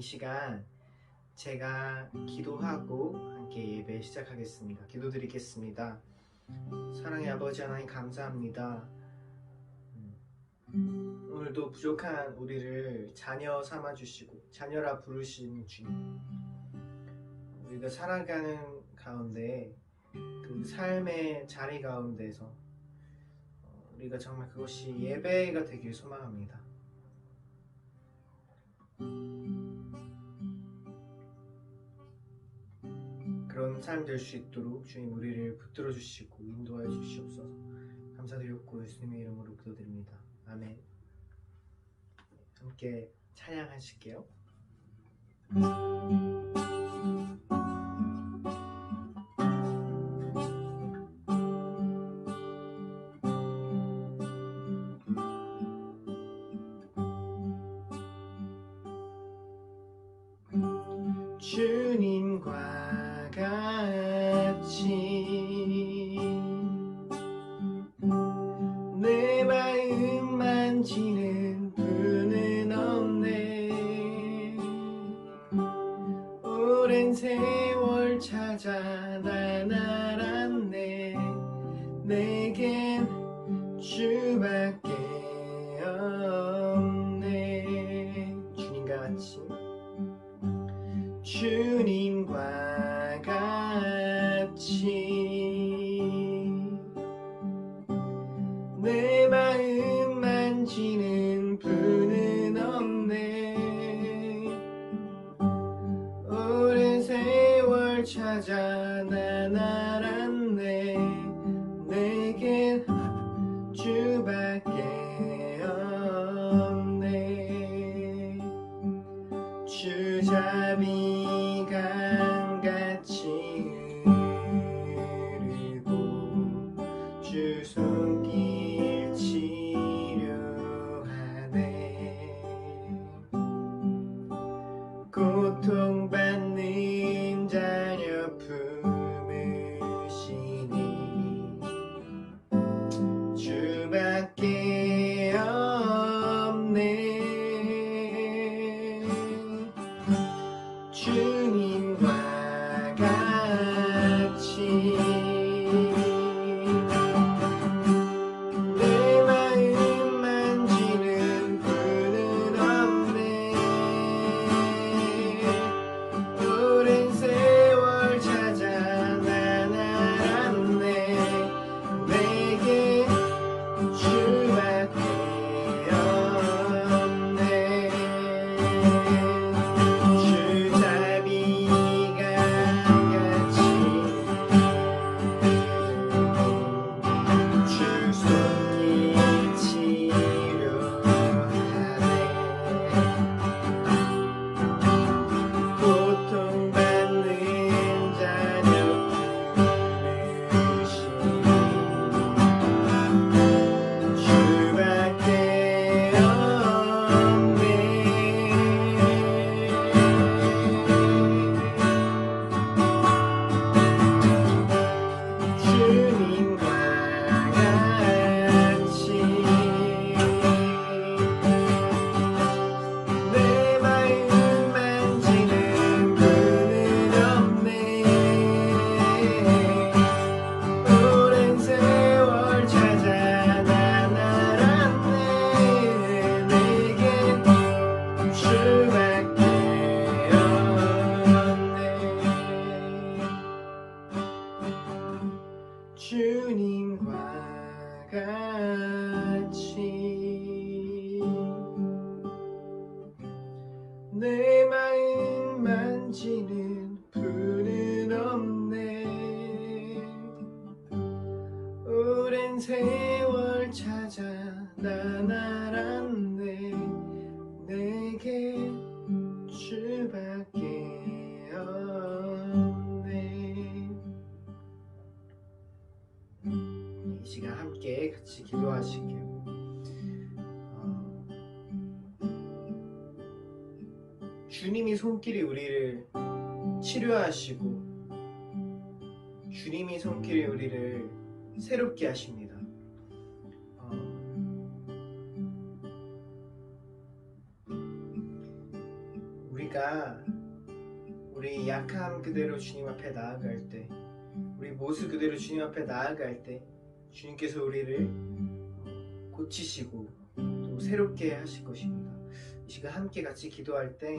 이 시간 제가 기도하고 함께 예배 시작하겠습니다. 기도드리겠습니다. 사랑의 아버지 하나님 감사합니다. 오늘도 부족한 우리를 자녀 삼아주시고 자녀라 부르신 주님, 우리가 살아가는 가운데 그 삶의 자리 가운데서 우리가 정말 그것이 예배가 되길 소망합니다. 그런 삶 될 수 있도록 주님 우리를 붙들어 주시고 인도하여 주시옵소서. 감사드렸고 예수님의 이름으로 기도드립니다. 아멘. 함께 찬양하실게요. 주님과 같이 내 마음 만지는 분은 없네. 오랜 세월 찾아 날 알았네. 내겐 주밖에 없네. 주님과 같이 주님과 같이 내 마음 만지는 분은 없네. 오랜 세월 찾아 난 알았네. 내겐 주밖에 없네. 주자비 강같이 흐르고 주 손길 치료하네. 고통받는 자녀 품으시니 주밖에 없네. 주님과 같이 내 마음 만지는 분은 없네. 오랜 세월 찾아 난 알았네. 내게 주밖에 없네. 주님과 같이 내 마음 만지는 분은 없네. 오랜 세월 찾아 난 알았네. 내게 주밖에 없네. 이 시간 함께 같이 기도하실게요. 주님이 손길이 우리를 치료하시고 주님이 손길이 우리를 새롭게 하십니다. 우리가 우리 약함 그대로 주님 앞에 나아갈 때, 우리 모습 그대로 주님 앞에 나아갈 때 주님께서 우리를 고치시고 또 새롭게 하실 것입니다. 이 시간 함께 같이 기도할 때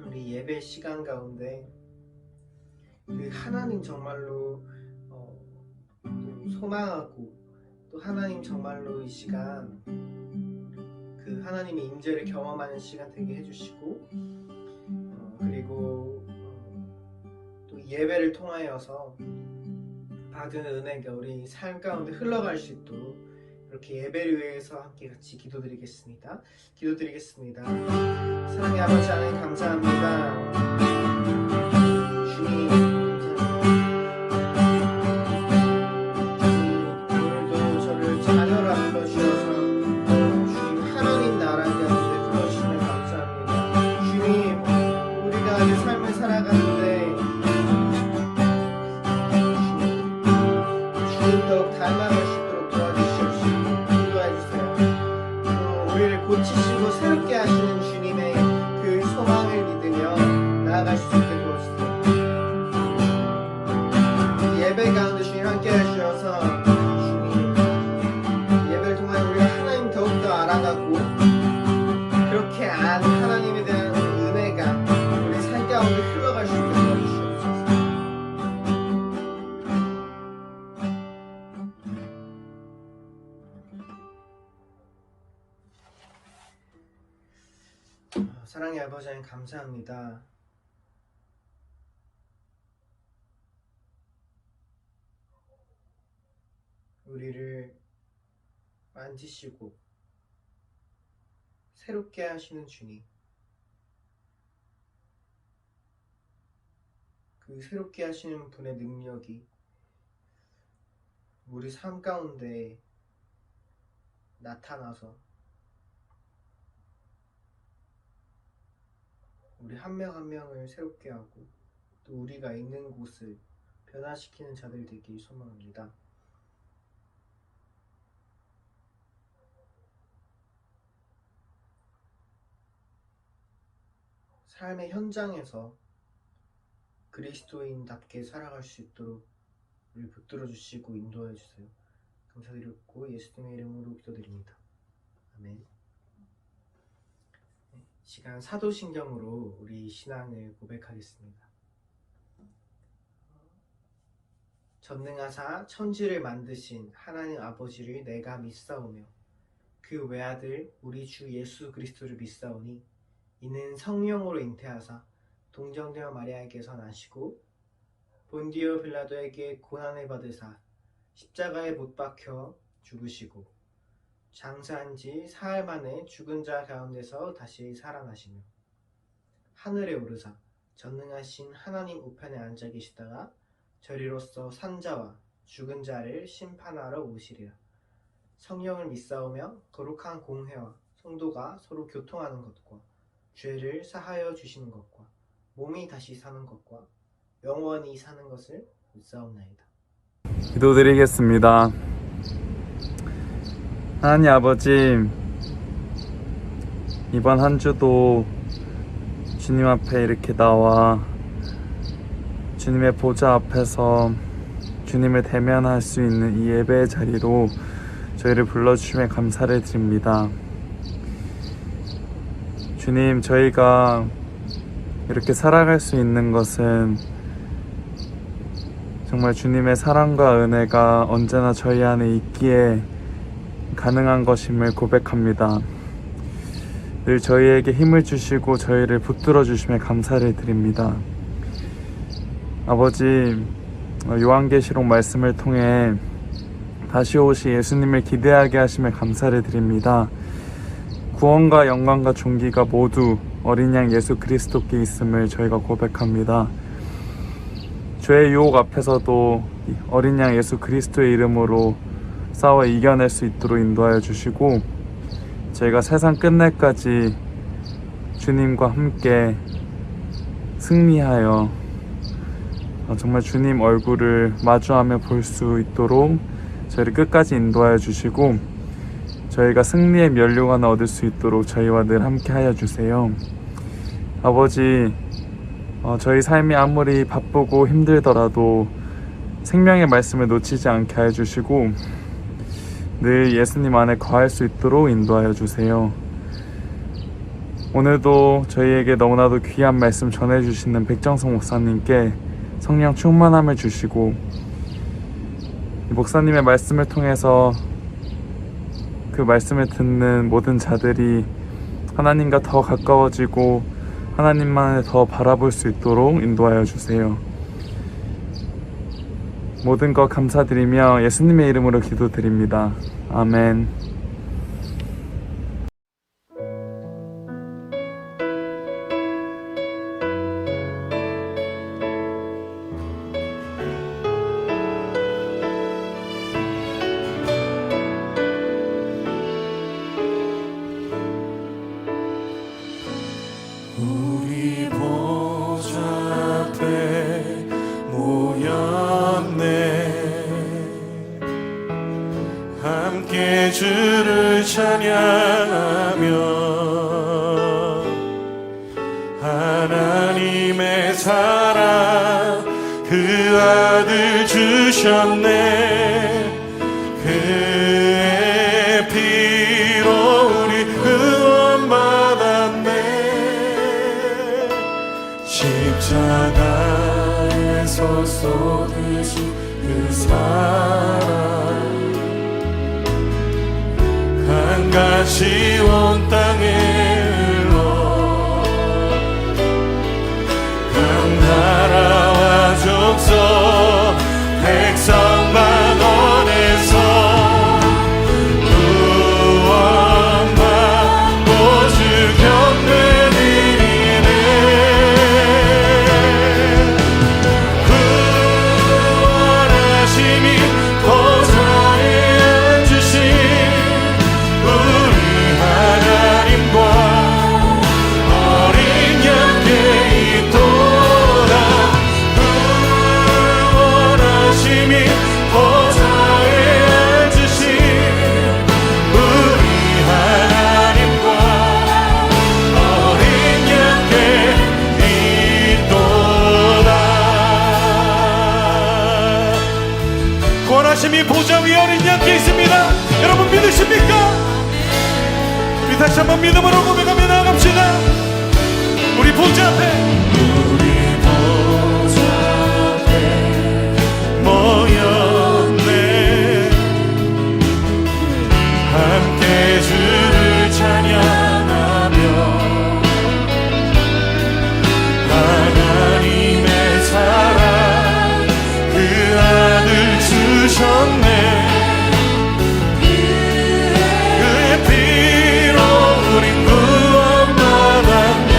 우리 예배 시간 가운데 그 하나님 정말로 또 소망하고 또 하나님 정말로 이 시간 그 하나님의 임재를 경험하는 시간 되게 해주시고 그리고 또 예배를 통하여서 받은 은혜가 우리 삶 가운데 흘러갈 수 있도록 이렇게 예배를 위해서 함께 같이 기도드리겠습니다. 사랑의 아버지 하나님 감사합니다. 주님 오늘도 저를 자녀로 불러주셔서 주님 하나님 나라 가운데 불러주시면 감사합니다. 주님 우리가 이 삶을 살아가는데 주님 더욱 닮아갈 수 있도록 도와주시옵시고 인도해주세요. 또 우리를 고치시고 새롭게 하시는 주님의 그 소망을 믿으며 나아갈 수 있게 도와주세요. 예배 가운데 주님 함께 하셔서 주님 예배를 통해 우리가 하나님 더욱더 알아가고 그렇게 하나님에 대한 은혜가 우리 삶 가운데 흘러갈 수 있게 도와주시옵소서. 사랑의 아버지 하나님 감사합니다. 우리를 만지시고 새롭게 하시는 주님, 그 새롭게 하시는 분의 능력이 우리 삶 가운데 나타나서 우리 한 명 한 명을 새롭게 하고 또 우리가 있는 곳을 변화시키는 자들 되길 소망합니다. 삶의 현장에서 그리스도인답게 살아갈 수 있도록 우리 붙들어 주시고 인도해 주세요. 감사드렸고 예수님의 이름으로 기도드립니다. 아멘. 시간 사도신경으로 우리 신앙을 고백하겠습니다. 전능하사 천지를 만드신 하나님 아버지를 내가 믿사오며 그 외아들 우리 주 예수 그리스도를 믿사오니 이는 성령으로 잉태하사 동정녀 마리아에게서 나시고 본디오 빌라도에게 고난을 받으사 십자가에 못 박혀 죽으시고 장사한 지 사흘 만에 죽은 자 가운데서 다시 살아나시며 하늘에 오르사 전능하신 하나님 우편에 앉아 계시다가 저리로서 산자와 죽은 자를 심판하러 오시리라. 성령을 믿사오며 거룩한 공회와 성도가 서로 교통하는 것과 죄를 사하여 주시는 것과 몸이 다시 사는 것과 영원히 사는 것을 믿사옵나이다. 기도드리겠습니다. 하나님 아버지, 이번 한 주도 주님 앞에 이렇게 나와 주님의 보좌 앞에서 주님을 대면할 수 있는 이 예배의 자리로 저희를 불러주심에 감사를 드립니다. 주님, 저희가 이렇게 살아갈 수 있는 것은 정말 주님의 사랑과 은혜가 언제나 저희 안에 있기에 가능한 것임을 고백합니다. 늘 저희에게 힘을 주시고 저희를 붙들어 주심에 감사를 드립니다. 아버지, 요한계시록 말씀을 통해 다시 오시 예수님을 기대하게 하심에 감사를 드립니다. 구원과 영광과 존귀가 모두 어린 양 예수 그리스도께 있음을 저희가 고백합니다. 죄의 유혹 앞에서도 어린 양 예수 그리스도의 이름으로 싸워 이겨낼 수 있도록 인도하여 주시고 저희가 세상 끝날까지 주님과 함께 승리하여 정말 주님 얼굴을 마주하며 볼 수 있도록 저희를 끝까지 인도하여 주시고 저희가 승리의 면류관을 얻을 수 있도록 저희와 늘 함께 하여 주세요. 아버지, 저희 삶이 아무리 바쁘고 힘들더라도 생명의 말씀을 놓치지 않게 해주시고 늘 예수님 안에 거할 수 있도록 인도하여 주세요. 오늘도 저희에게 너무나도 귀한 말씀 전해주시는 백정성 목사님께 성령 충만함을 주시고 이 목사님의 말씀을 통해서 그 말씀을 듣는 모든 자들이 하나님과 더 가까워지고 하나님만을 더 바라볼 수 있도록 인도하여 주세요. 모든 것 감사드리며 예수님의 이름으로 기도드립니다. 아멘. 우리 보좌 앞에 모였네. 함께 주를 찬양하며 하나님의 사랑 그 아들 주셨네. 그의 피로 우리 구원받았네. 십자가에서 쏟으신 그 사랑 한같이 온 땅에 흘러 각 나라와 족속 백성 만원에서 구원받고 주 경배드리네. 구원하심이 보좌에 앉으신 우리 하나님과 어린 양께 있도다. 구원하심이 보좌에 앉으신 우리 하나님과 어린 양께 있도다. 구원하심이 보좌 위에 어린 양께 있습니다. 여러분 믿으십니까? 우리 다시 한번 믿음으로 고백하며 나아갑시다. 우리 보좌 앞에 모였네. 함께 주를 찬양하며 하나님의 사랑 그 아들 주셨네. 그의 피로 우린 구원받았네.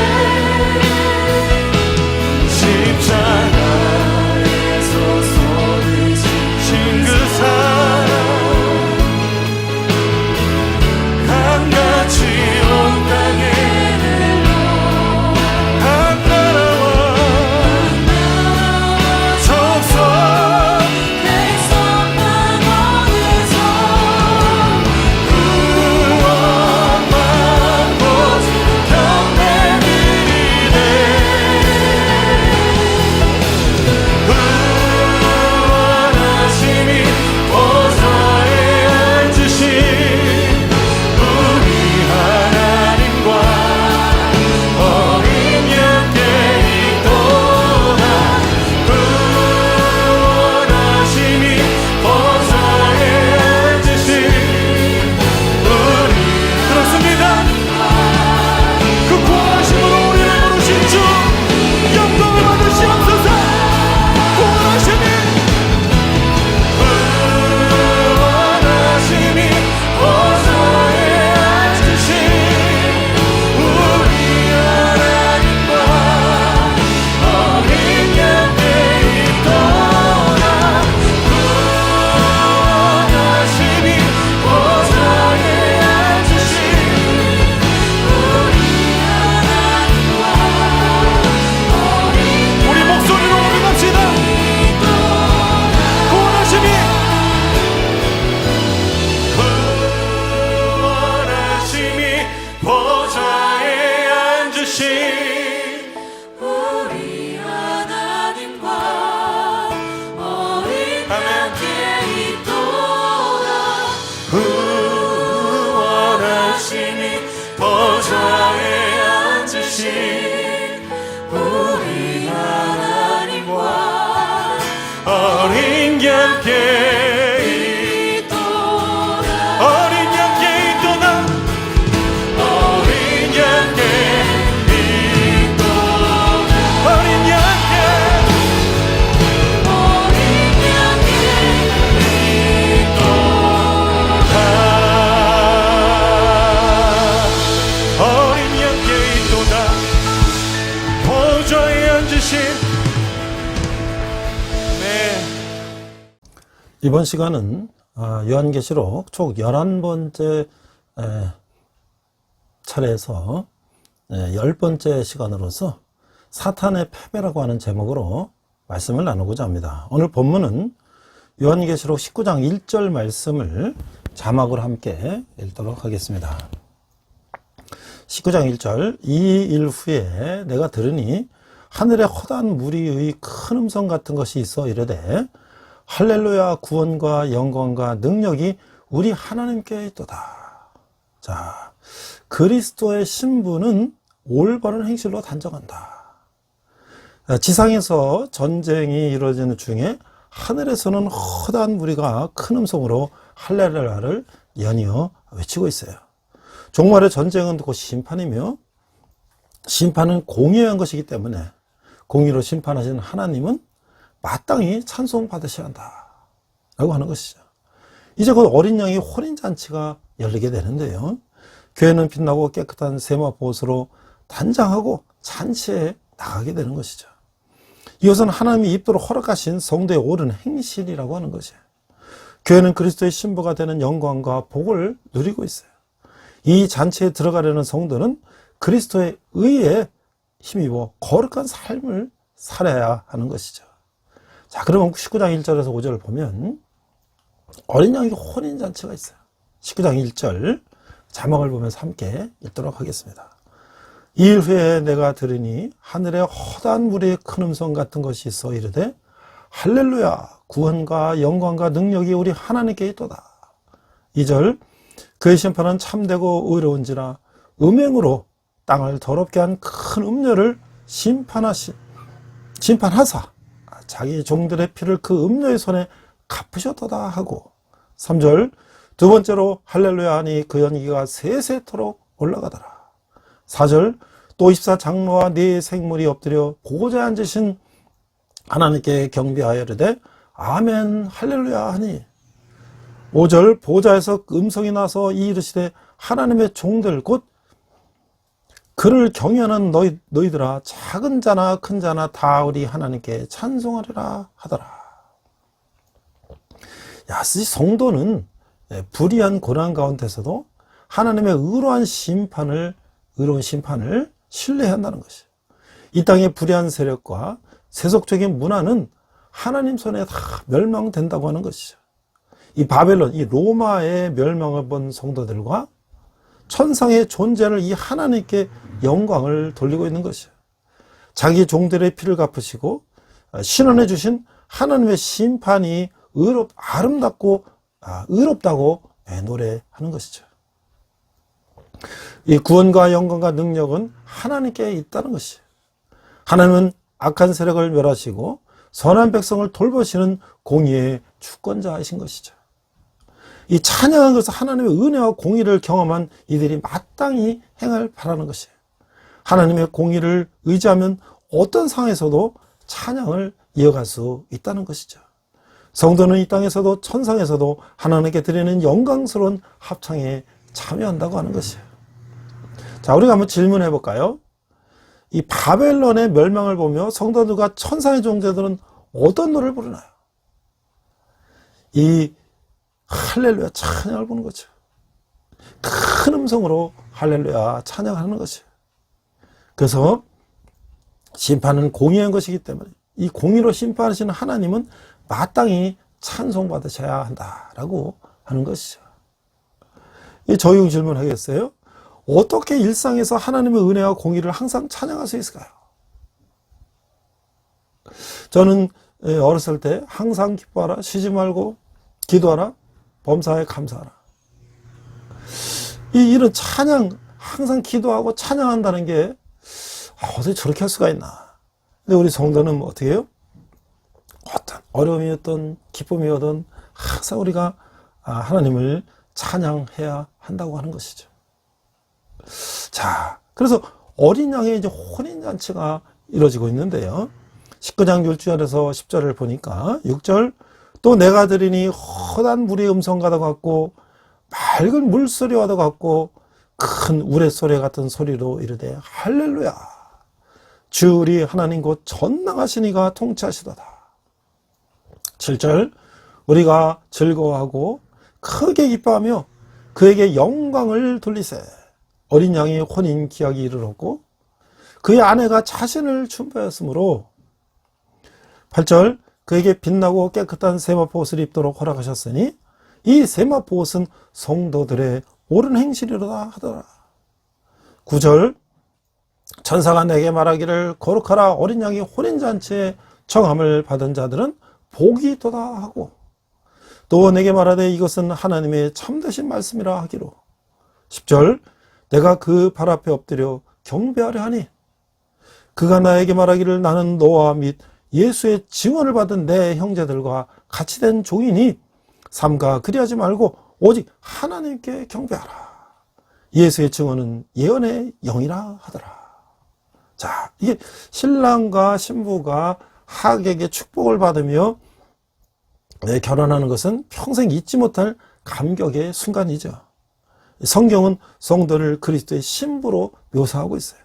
양께 어린 양께 있도다 어린 양께 있도다 어린 양께 어린 양께 있도다 보좌에 앉으신 이번 시간은 요한계시록 총 11번째 차례에서 10번째 시간으로서 사탄의 패배라고 하는 제목으로 말씀을 나누고자 합니다. 오늘 본문은 요한계시록 19장 1절 말씀을 자막으로 함께 읽도록 하겠습니다. 19장 1절 이 일 후에 내가 들으니 하늘에 허다한 무리의 큰 음성 같은 것이 있어 이르되 할렐루야 구원과 영광과 능력이 우리 하나님께 있도다. 자, 그리스도의 신부는 올바른 행실로 단정한다. 지상에서 전쟁이 이루어지는 중에 하늘에서는 허다한 무리가 큰 음성으로 할렐루야를 연이어 외치고 있어요. 종말의 전쟁은 곧 심판이며 심판은 공의에 의한 것이기 때문에 공의로 심판하시는 하나님은 마땅히 찬송받으셔야 한다 라고 하는 것이죠. 이제 곧 어린 양의 혼인잔치가 열리게 되는데요, 교회는 빛나고 깨끗한 세마포옷으로 단장하고 잔치에 나가게 되는 것이죠. 이것은 하나님이 입도록 허락하신 성도의 옳은 행실이라고 하는 것이에요. 교회는 그리스도의 신부가 되는 영광과 복을 누리고 있어요. 이 잔치에 들어가려는 성도는 그리스도의 의에 힘입어 거룩한 삶을 살아야 하는 것이죠. 자, 그러면 19장 1절에서 5절을 보면 어린 양의 혼인잔치가 있어요. 19장 1절 자막을 보면서 함께 읽도록 하겠습니다. 이 일 후에 내가 들으니 하늘에 허다한 무리의 큰 음성 같은 것이 있어 이르되 할렐루야 구원과 영광과 능력이 우리 하나님께 있도다. 2절 그의 심판은 참되고 의로운지라 음행으로 땅을 더럽게 한 큰 음녀를 심판하사 자기 종들의 피를 그 음녀의 손에 갚으셨도다 하고, 3절 두 번째로 할렐루야 하니 그 연기가 세세토록 올라가더라. 4절 또 24장로와 네 생물이 엎드려 보호자에 앉으신 하나님께 경배하여 이르되 아멘 할렐루야 하니, 5절 보호자에서 음성이 나서 이르시되 하나님의 종들 곧 그를 경외하는 너희들아 작은 자나 큰 자나 다 우리 하나님께 찬송하리라 하더라. 야, 성도는 불의한 고난 가운데서도 하나님의 의로운 심판을 신뢰해야 한다는 것이에요. 이 땅의 불의한 세력과 세속적인 문화는 하나님 손에 다 멸망된다고 하는 것이죠. 이 바벨론, 이 로마의 멸망을 본 성도들과 천상의 존재를 이 하나님께 영광을 돌리고 있는 것이에요. 자기 종들의 피를 갚으시고 신원해 주신 하나님의 심판이 아름답고 의롭다고 노래하는 것이죠. 이 구원과 영광과 능력은 하나님께 있다는 것이에요. 하나님은 악한 세력을 멸하시고 선한 백성을 돌보시는 공의의 주권자이신 것이죠. 이 찬양한 것은 하나님의 은혜와 공의를 경험한 이들이 마땅히 행할 바라는 것이에요. 하나님의 공의를 의지하면 어떤 상황에서도 찬양을 이어갈 수 있다는 것이죠. 성도는 이 땅에서도 천상에서도 하나님께 드리는 영광스러운 합창에 참여한다고 하는 것이에요. 자, 우리가 한번 질문해 볼까요? 이 바벨론의 멸망을 보며 성도들과 천상의 종들은 어떤 노래를 부르나요? 이 할렐루야 찬양을 부르는 거죠. 큰 음성으로 할렐루야 찬양하는 것이에요. 그래서 심판은 공의한 것이기 때문에 이 공의로 심판하시는 하나님은 마땅히 찬송받으셔야 한다라고 하는 것이죠. 저희 질문하겠어요? 어떻게 일상에서 하나님의 은혜와 공의를 항상 찬양할 수 있을까요? 저는 어렸을 때 항상 기뻐하라, 쉬지 말고 기도하라, 범사에 감사하라. 이런 찬양, 항상 기도하고 찬양한다는 게 어떻게 저렇게 할 수가 있나. 근데 우리 성도는 어떻게 해요? 어려움이었던 기쁨이었던 항상 우리가 하나님을 찬양해야 한다고 하는 것이죠. 자, 그래서 어린 양의 이제 혼인잔치가 이루어지고 있는데요. 19장 6절에서 10절을 보니까 6절, 또 내가 들으니 허다한 물의 음성과도 같고 맑은 물소리와도 같고 큰 우레소리 같은 소리로 이르되 할렐루야, 주 우리 하나님 곧 전능하신 이가 통치하시도다. 7절, 우리가 즐거워하고 크게 기뻐하며 그에게 영광을 돌리세. 어린 양의 혼인 기약이 이르렀고 그의 아내가 자신을 준비하였으므로 8절, 그에게 빛나고 깨끗한 세마포 옷을 입도록 허락하셨으니 이 세마포 옷은 성도들의 옳은 행실이로다 하더라. 9절, 천사가 내게 말하기를 거룩하라, 어린 양이 혼인잔치에 청함을 받은 자들은 복이 있도다 하고, 또 내게 말하되 이것은 하나님의 참되신 말씀이라 하기로. 10절, 내가 그 발 앞에 엎드려 경배하려 하니 그가 나에게 말하기를 나는 너와 및 예수의 증언을 받은 내 형제들과 같이 된 종이니 삼가 그리하지 말고 오직 하나님께 경배하라. 예수의 증언은 예언의 영이라 하더라. 자, 이게 신랑과 신부가 하객의 축복을 받으며 결혼하는 것은 평생 잊지 못할 감격의 순간이죠. 성경은 성도를 그리스도의 신부로 묘사하고 있어요.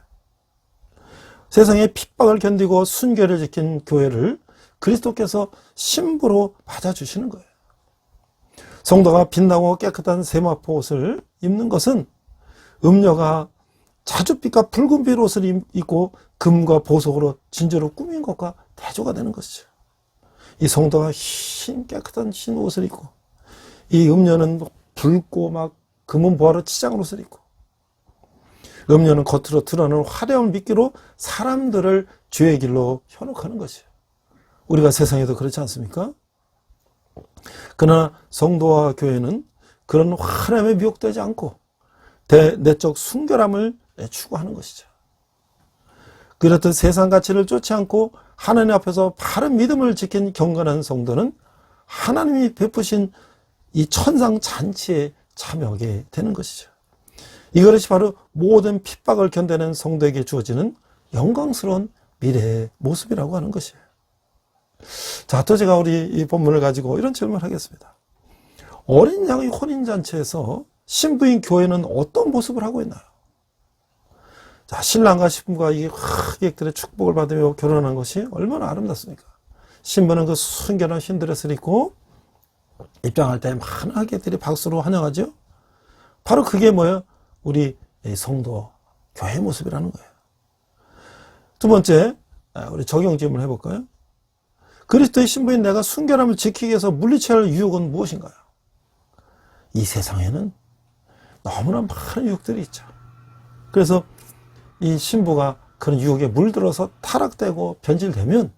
세상의 핍박을 견디고 순결을 지킨 교회를 그리스도께서 신부로 맞아주시는 거예요. 성도가 빛나고 깨끗한 세마포 옷을 입는 것은 음녀가 자줏빛과 붉은빛 옷을 입고 금과 보석으로 진주로 꾸민 것과 대조가 되는 것이죠. 이 성도가 흰 깨끗한 흰 옷을 입고 이 음녀는 붉고 막 금은 보화로 치장한 옷을 입고 음녀는 겉으로 드러나는 화려한 미끼로 사람들을 죄의 길로 현혹하는 것이에요. 우리가 세상에도 그렇지 않습니까? 그러나 성도와 교회는 그런 화려함에 미혹되지 않고 내적 순결함을 추구하는 것이죠. 그렇듯 세상 가치를 쫓지 않고 하나님 앞에서 바른 믿음을 지킨 경건한 성도는 하나님이 베푸신 이 천상 잔치에 참여하게 되는 것이죠. 이것이 바로 모든 핍박을 견뎌낸 성도에게 주어지는 영광스러운 미래의 모습이라고 하는 것이에요. 자, 또 제가 우리 이 본문을 가지고 이런 질문을 하겠습니다. 어린 양의 혼인잔치에서 신부인 교회는 어떤 모습을 하고 있나요? 자, 신랑과 신부가 이 하객들의 축복을 받으며 결혼한 것이 얼마나 아름답습니까? 신부는 그 순결한 흰 드레스를 입고 입장할 때 많은 하객들이 박수로 환영하죠. 바로 그게 뭐예요? 우리 성도 교회의 모습이라는 거예요. 두 번째, 우리 적용 질문을 해볼까요? 그리스도의 신부인 내가 순결함을 지키기 위해서 물리쳐야 할 유혹은 무엇인가요? 이 세상에는 너무나 많은 유혹들이 있죠. 그래서 이 신부가 그런 유혹에 물들어서 타락되고 변질되면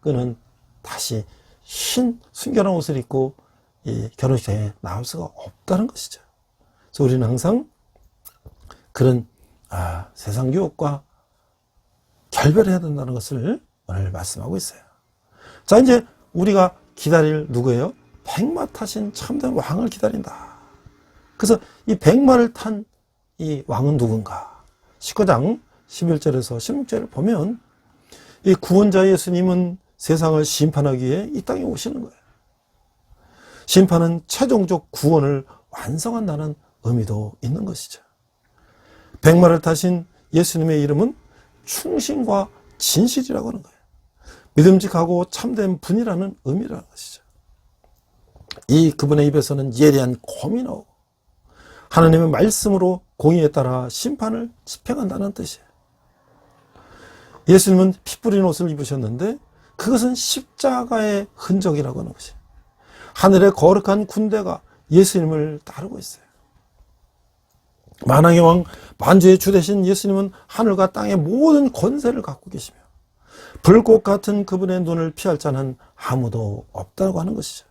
그는 다시 흰 순결한 옷을 입고 이 결혼식장에 나올 수가 없다는 것이죠. 그래서 우리는 항상 그런 세상 유혹과 결별해야 된다는 것을 오늘 말씀하고 있어요. 자, 이제 우리가 기다릴 누구예요? 백마 타신 참된 왕을 기다린다. 그래서 이 백마를 탄 이 왕은 누군가? 19장 11절에서 16절을 보면 이 구원자 예수님은 세상을 심판하기 위해 이 땅에 오시는 거예요. 심판은 최종적 구원을 완성한다는 의미도 있는 것이죠. 백마를 타신 예수님의 이름은 충신과 진실이라고 하는 거예요. 믿음직하고 참된 분이라는 의미라는 것이죠. 이 그분의 입에서는 예리한 검이 나오고 하나님의 말씀으로 공의에 따라 심판을 집행한다는 뜻이에요. 예수님은 피 뿌린 옷을 입으셨는데 그것은 십자가의 흔적이라고 하는 것이에요. 하늘의 거룩한 군대가 예수님을 따르고 있어요. 만왕의 왕 만주의 주 되신 예수님은 하늘과 땅의 모든 권세를 갖고 계시며 불꽃 같은 그분의 눈을 피할 자는 아무도 없다고 하는 것이죠.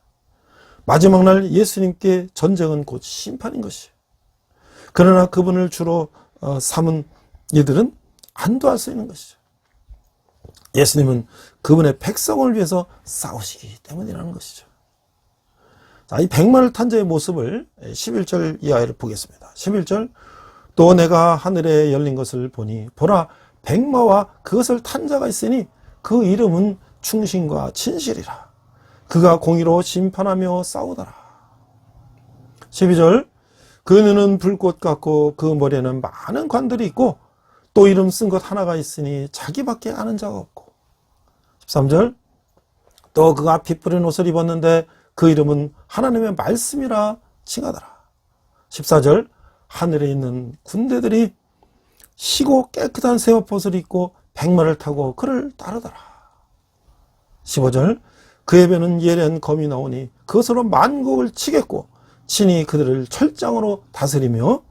마지막 날 예수님께 전쟁은 곧 심판인 것이에요. 그러나 그분을 주로 삼은 이들은 안도할 수 있는 것이죠. 예수님은 그분의 백성을 위해서 싸우시기 때문이라는 것이죠. 자, 이 백마를 탄 자의 모습을 11절 이하를 보겠습니다. 11절, 또 내가 하늘에 열린 것을 보니 보라 백마와 그것을 탄 자가 있으니 그 이름은 충신과 진실이라. 그가 공의로 심판하며 싸우더라. 12절, 그 눈은 불꽃 같고 그 머리에는 많은 관들이 있고 또 이름 쓴 것 하나가 있으니 자기밖에 아는 자가 없고. 13절, 또 그가 피 뿌린 옷을 입었는데 그 이름은 하나님의 말씀이라 칭하더라. 14절, 하늘에 있는 군대들이 희고 깨끗한 새 옷을 입고 백마를 타고 그를 따르더라. 15절, 그의 배는 예리한 검이 나오니 그것으로 만국을 치겠고 친히 그들을 철장으로 다스리며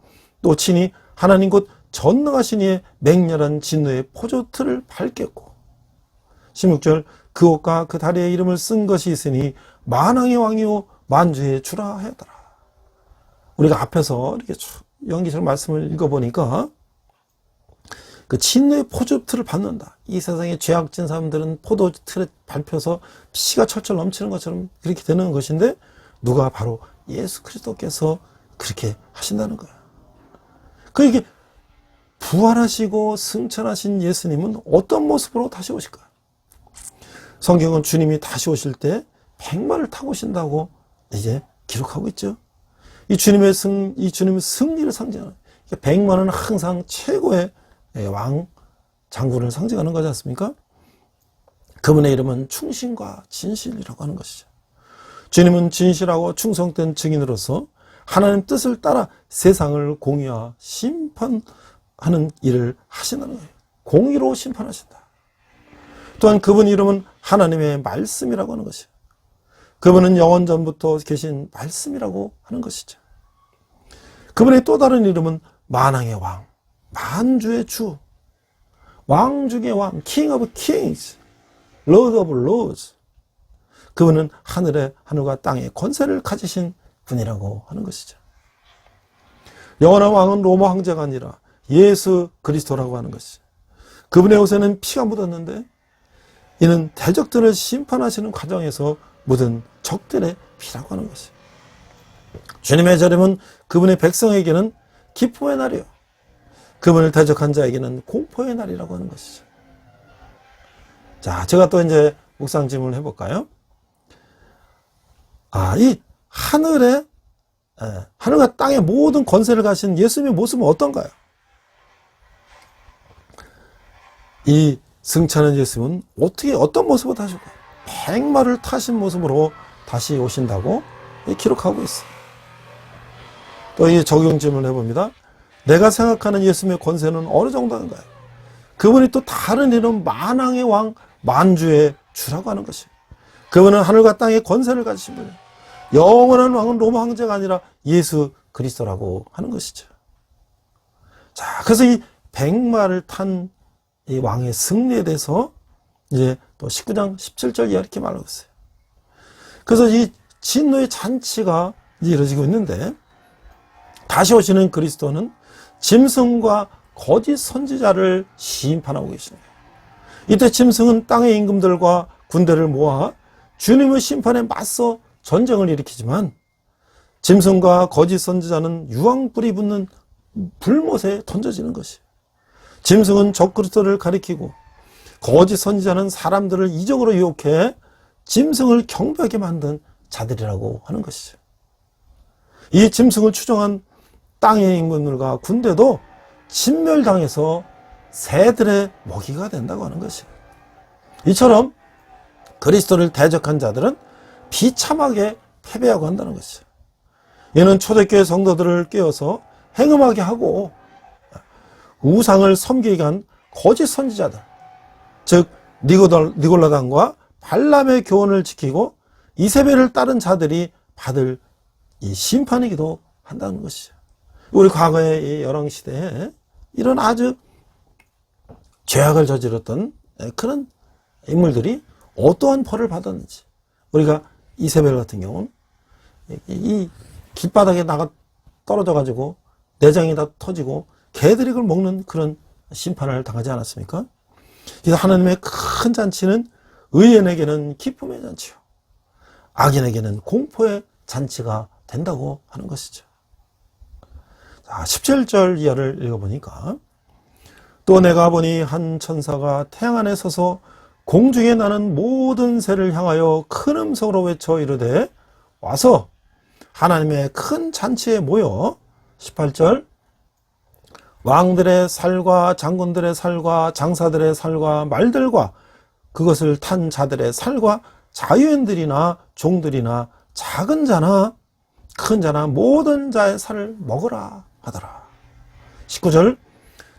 또 친히 하나님 곧 전능하신 이의 맹렬한 진노의 포조틀을 밟겠고. 16절, 그 옷과 그 다리에 이름을 쓴 것이 있으니 만왕의 왕이요 만주의 주라 하였더라. 우리가 앞에서 이렇게 연기처럼 말씀을 읽어보니까 그 진노의 포도틀을 밟는다. 이 세상의 죄악진 사람들은 포도틀에 밟혀서 피가 철철 넘치는 것처럼 그렇게 되는 것인데 누가 바로 예수 그리스도께서 그렇게 하신다는 거야. 그러니까 부활하시고 승천하신 예수님은 어떤 모습으로 다시 오실까? 성경은 주님이 다시 오실 때 백마를 타고 오신다고 이제 기록하고 있죠. 이 주님의 승리를 상징하는, 백마는 항상 최고의 왕, 장군을 상징하는 거지 않습니까? 그분의 이름은 충신과 진실이라고 하는 것이죠. 주님은 진실하고 충성된 증인으로서 하나님 뜻을 따라 세상을 공의와 심판하는 일을 하신다는 거예요. 공의로 심판하신다. 또한 그분 이름은 하나님의 말씀이라고 하는 것이에요. 그분은 영원전부터 계신 말씀이라고 하는 것이죠. 그분의 또 다른 이름은 만왕의 왕, 만주의 주, 왕 중의 왕, King of Kings, Lord of Lords. 그분은 하늘과 땅의 권세를 가지신 분이라고 하는 것이죠. 영원한 왕은 로마 황제가 아니라 예수 그리스도라고 하는 것이죠. 그분의 옷에는 피가 묻었는데 이는 대적들을 심판하시는 과정에서 묻은 적들의 피라고 하는 것이죠. 주님의 재림은 그분의 백성에게는 기쁨의 날이요, 그분을 대적한 자에게는 공포의 날이라고 하는 것이죠. 자, 제가 또 이제 묵상 질문을 해볼까요? 이 하늘과 땅의 모든 권세를 가진 예수님의 모습은 어떤가요? 이 승천한 예수님은 어떤 모습으로 다시 올까요? 백마를 타신 모습으로 다시 오신다고 기록하고 있어요. 또 이 적용 질문을 해봅니다. 내가 생각하는 예수님의 권세는 어느 정도인가요? 그분이 또 다른 이름 만왕의 왕, 만주의 주라고 하는 것이에요. 그분은 하늘과 땅의 권세를 가지신 분이에요. 영원한 왕은 로마 황제가 아니라 예수 그리스도라고 하는 것이죠. 자, 그래서 이 백마를 탄 이 왕의 승리에 대해서 이제 또 19장 17절 이하 이렇게 말하고 있어요. 그래서 이 진노의 잔치가 이제 이루어지고 있는데 다시 오시는 그리스도는 짐승과 거짓 선지자를 심판하고 계십니다. 이때 짐승은 땅의 임금들과 군대를 모아 주님의 심판에 맞서 전쟁을 일으키지만 짐승과 거짓 선지자는 유황불이 붙는 불못에 던져지는 것이에요. 짐승은 적그리스도를 가리키고 거짓 선지자는 사람들을 이적으로 유혹해 짐승을 경배하게 만든 자들이라고 하는 것이죠. 이 짐승을 추종한 땅의 임금들과 군대도 진멸당해서 새들의 먹이가 된다고 하는 것이에요. 이처럼 그리스도를 대적한 자들은 비참하게 패배하고 한다는 것이죠. 이는 초대교회 성도들을 깨워서 행음하게 하고 우상을 섬기게 한 거짓 선지자들, 즉 니골라당과 발람의 교훈을 지키고 이세벨을 따른 자들이 받을 이 심판이기도 한다는 것이죠. 우리 과거의 이 열왕시대에 이런 아주 죄악을 저질렀던 그런 인물들이 어떠한 벌을 받았는지, 우리가 이세벨 같은 경우는 이 길바닥에 나가 떨어져 가지고 내장이 다 터지고 개들이 그걸 먹는 그런 심판을 당하지 않았습니까? 그래서 하나님의 큰 큰 잔치는 의인에게는 기쁨의 잔치요, 악인에게는 공포의 잔치가 된다고 하는 것이죠. 자, 17절 이하를 읽어보니까 또 내가 보니 한 천사가 태양 안에 서서 공중에 나는 모든 새를 향하여 큰 음성으로 외쳐 이르되 와서 하나님의 큰 잔치에 모여 18절 왕들의 살과 장군들의 살과 장사들의 살과 말들과 그것을 탄 자들의 살과 자유인들이나 종들이나 작은 자나 큰 자나 모든 자의 살을 먹으라 하더라. 19절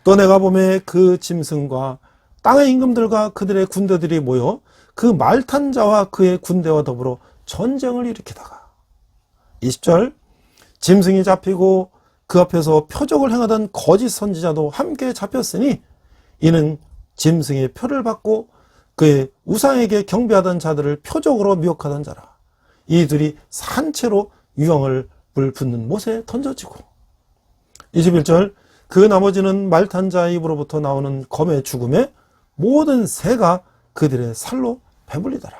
또 내가 보매 그 짐승과 땅의 임금들과 그들의 군대들이 모여 그 말 탄 자와 그의 군대와 더불어 전쟁을 일으키다가 20절 짐승이 잡히고 그 앞에서 표적을 행하던 거짓 선지자도 함께 잡혔으니 이는 짐승의 표를 받고 그의 우상에게 경배하던 자들을 표적으로 미혹하던 자라. 이들이 산채로 유황을 불붙는 못에 던져지고 21절 그 나머지는 말 탄 자의 입으로부터 나오는 검의 죽음에 모든 새가 그들의 살로 배불리더라.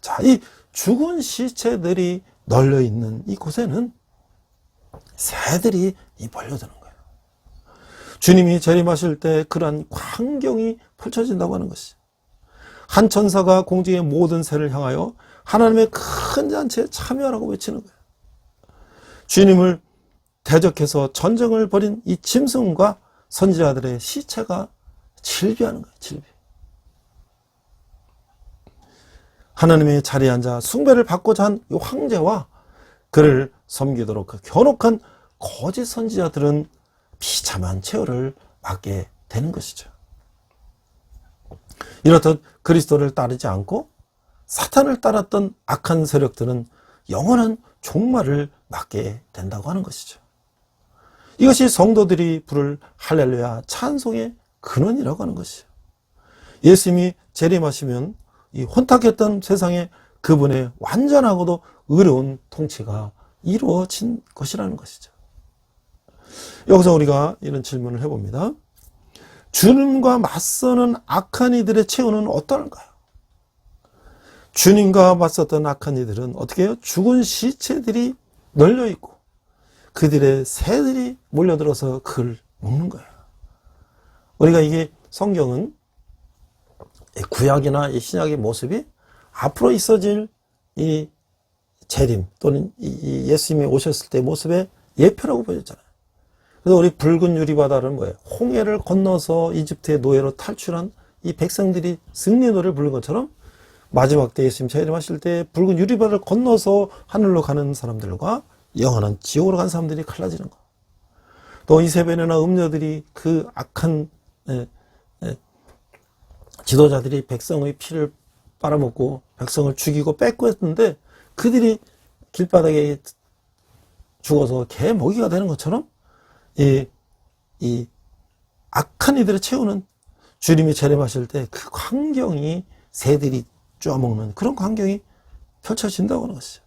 자, 이 죽은 시체들이 널려 있는 이곳에는 새들이 몰려드는 거예요. 주님이 재림하실 때 그러한 광경이 펼쳐진다고 하는 것이. 한 천사가 공중의 모든 새를 향하여 하나님의 큰 잔치에 참여하라고 외치는 거예요. 주님을 대적해서 전쟁을 벌인 이 짐승과 선지자들의 시체가 질비하는 거예요. 질비. 하나님의 자리에 앉아 숭배를 받고자 한 이 황제와 그를 섬기도록 그 견혹한 거짓 선지자들은 비참한 체호를 맞게 되는 것이죠. 이렇듯 그리스도를 따르지 않고 사탄을 따랐던 악한 세력들은 영원한 종말을 맞게 된다고 하는 것이죠. 이것이 성도들이 부를 할렐루야 찬송의 근원이라고 하는 것이죠. 예수님이 재림하시면 이 혼탁했던 세상에 그분의 완전하고도 의로운 통치가 이루어진 것이라는 것이죠. 여기서 우리가 이런 질문을 해봅니다. 주님과 맞서는 악한 이들의 최후는 어떨까요? 주님과 맞섰던 악한 이들은 어떻게 해요? 죽은 시체들이 널려있고 그들의 새들이 몰려들어서 그걸 먹는 거예요. 우리가 이게 성경은 구약이나 신약의 모습이 앞으로 있어질 이 재림 또는 이 예수님이 오셨을 때 모습의 예표라고 보여졌잖아요. 그래서 우리 붉은 유리바다는 뭐예요? 홍해를 건너서 이집트의 노예로 탈출한 이 백성들이 승리의 노래를 부른 것처럼 마지막 때 예수님 재림하실 때 붉은 유리바다를 건너서 하늘로 가는 사람들과 영원한 지옥으로 간 사람들이 갈라지는 거. 또 이세벨이나 음녀들이 그 악한 지도자들이 백성의 피를 빨아먹고 백성을 죽이고 뺏고 했는데 그들이 길바닥에 죽어서 개 먹이가 되는 것처럼 이 악한 이들의 최후는 주님이 재림하실 때 그 광경이 새들이 쪼아먹는 그런 광경이 펼쳐진다고 하는 것이죠.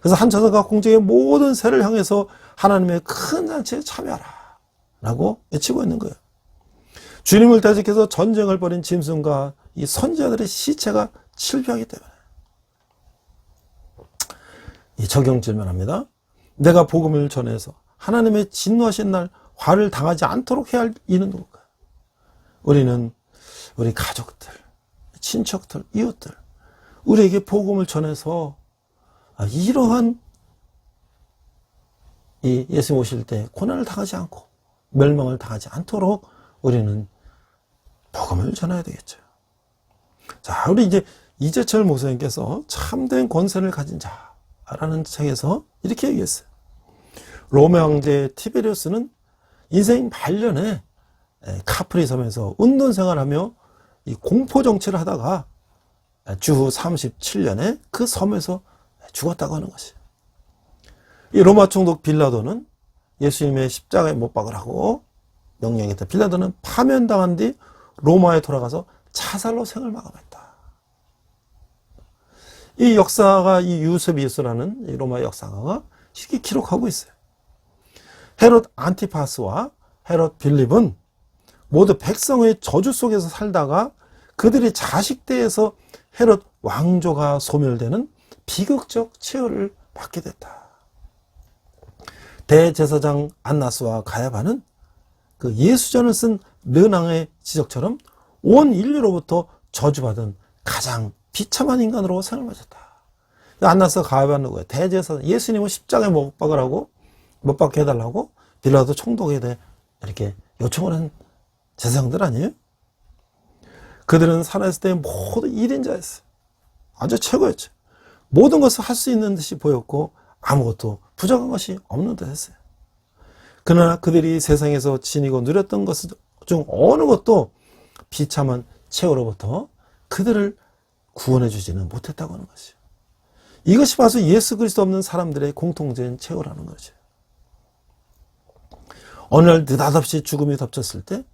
그래서 한 천사가 공중의 모든 새를 향해서 하나님의 큰 잔치에 참여하라 라고 외치고 있는 거예요. 주님을 대적해서 전쟁을 벌인 짐승과 이 선지자들의 시체가 질비하기 때문에. 이 적용 질문합니다. 내가 복음을 전해서 하나님의 진노하신 날 화를 당하지 않도록 해야 할 이는 누굴까요? 우리는 우리 가족들, 친척들, 이웃들, 우리에게 복음을 전해서 이러한 이 예수님 오실 때 고난을 당하지 않고 멸망을 당하지 않도록 우리는 복음을 전해야 되겠죠. 자, 우리 이제 이재철 목사님께서 참된 권세를 가진 자라는 책에서 이렇게 얘기했어요. 로마 황제 티베리우스는 인생 말년에 카프리 섬에서 운동 생활하며 이 공포 정치를 하다가 주후 37년에 그 섬에서 죽었다고 하는 것이에요. 이 로마 총독 빌라도는 예수님의 십자가에 못 박으라고 명령했다. 빌라도는 파면당한 뒤 로마에 돌아가서 자살로 생을 마감했다. 이 역사가 이 유세비우스라는 이 로마 역사가가 쉽게 기록하고 있어요. 헤롯 안티파스와 헤롯 빌립은 모두 백성의 저주 속에서 살다가 그들이 자식대에서 헤롯 왕조가 소멸되는 비극적 최후를 받게 됐다. 대제사장 안나스와 가야바는 그 예수전을 쓴 르낭의 지적처럼 온 인류로부터 저주받은 가장 비참한 인간으로 상을 받았다. 안나스가 가야바는 누구예요? 대제사장. 예수님을 십자가에 못 박으라고, 못 박게 해달라고 빌라도 총독에 대해 이렇게 요청을 한 제사장들 아니에요? 그들은 살아있을 때 모두 1인자였어요. 아주 최고였죠. 모든 것을 할 수 있는 듯이 보였고 아무것도 부족한 것이 없는 듯 했어요. 그러나 그들이 세상에서 지니고 누렸던 것 중 어느 것도 비참한 최후로부터 그들을 구원해 주지는 못했다고 하는 것이에요. 이것이 바로 예수 그리스도 없는 사람들의 공통적인 최후라는 거죠. 어느 날 느닷없이 죽음이 덮쳤을 때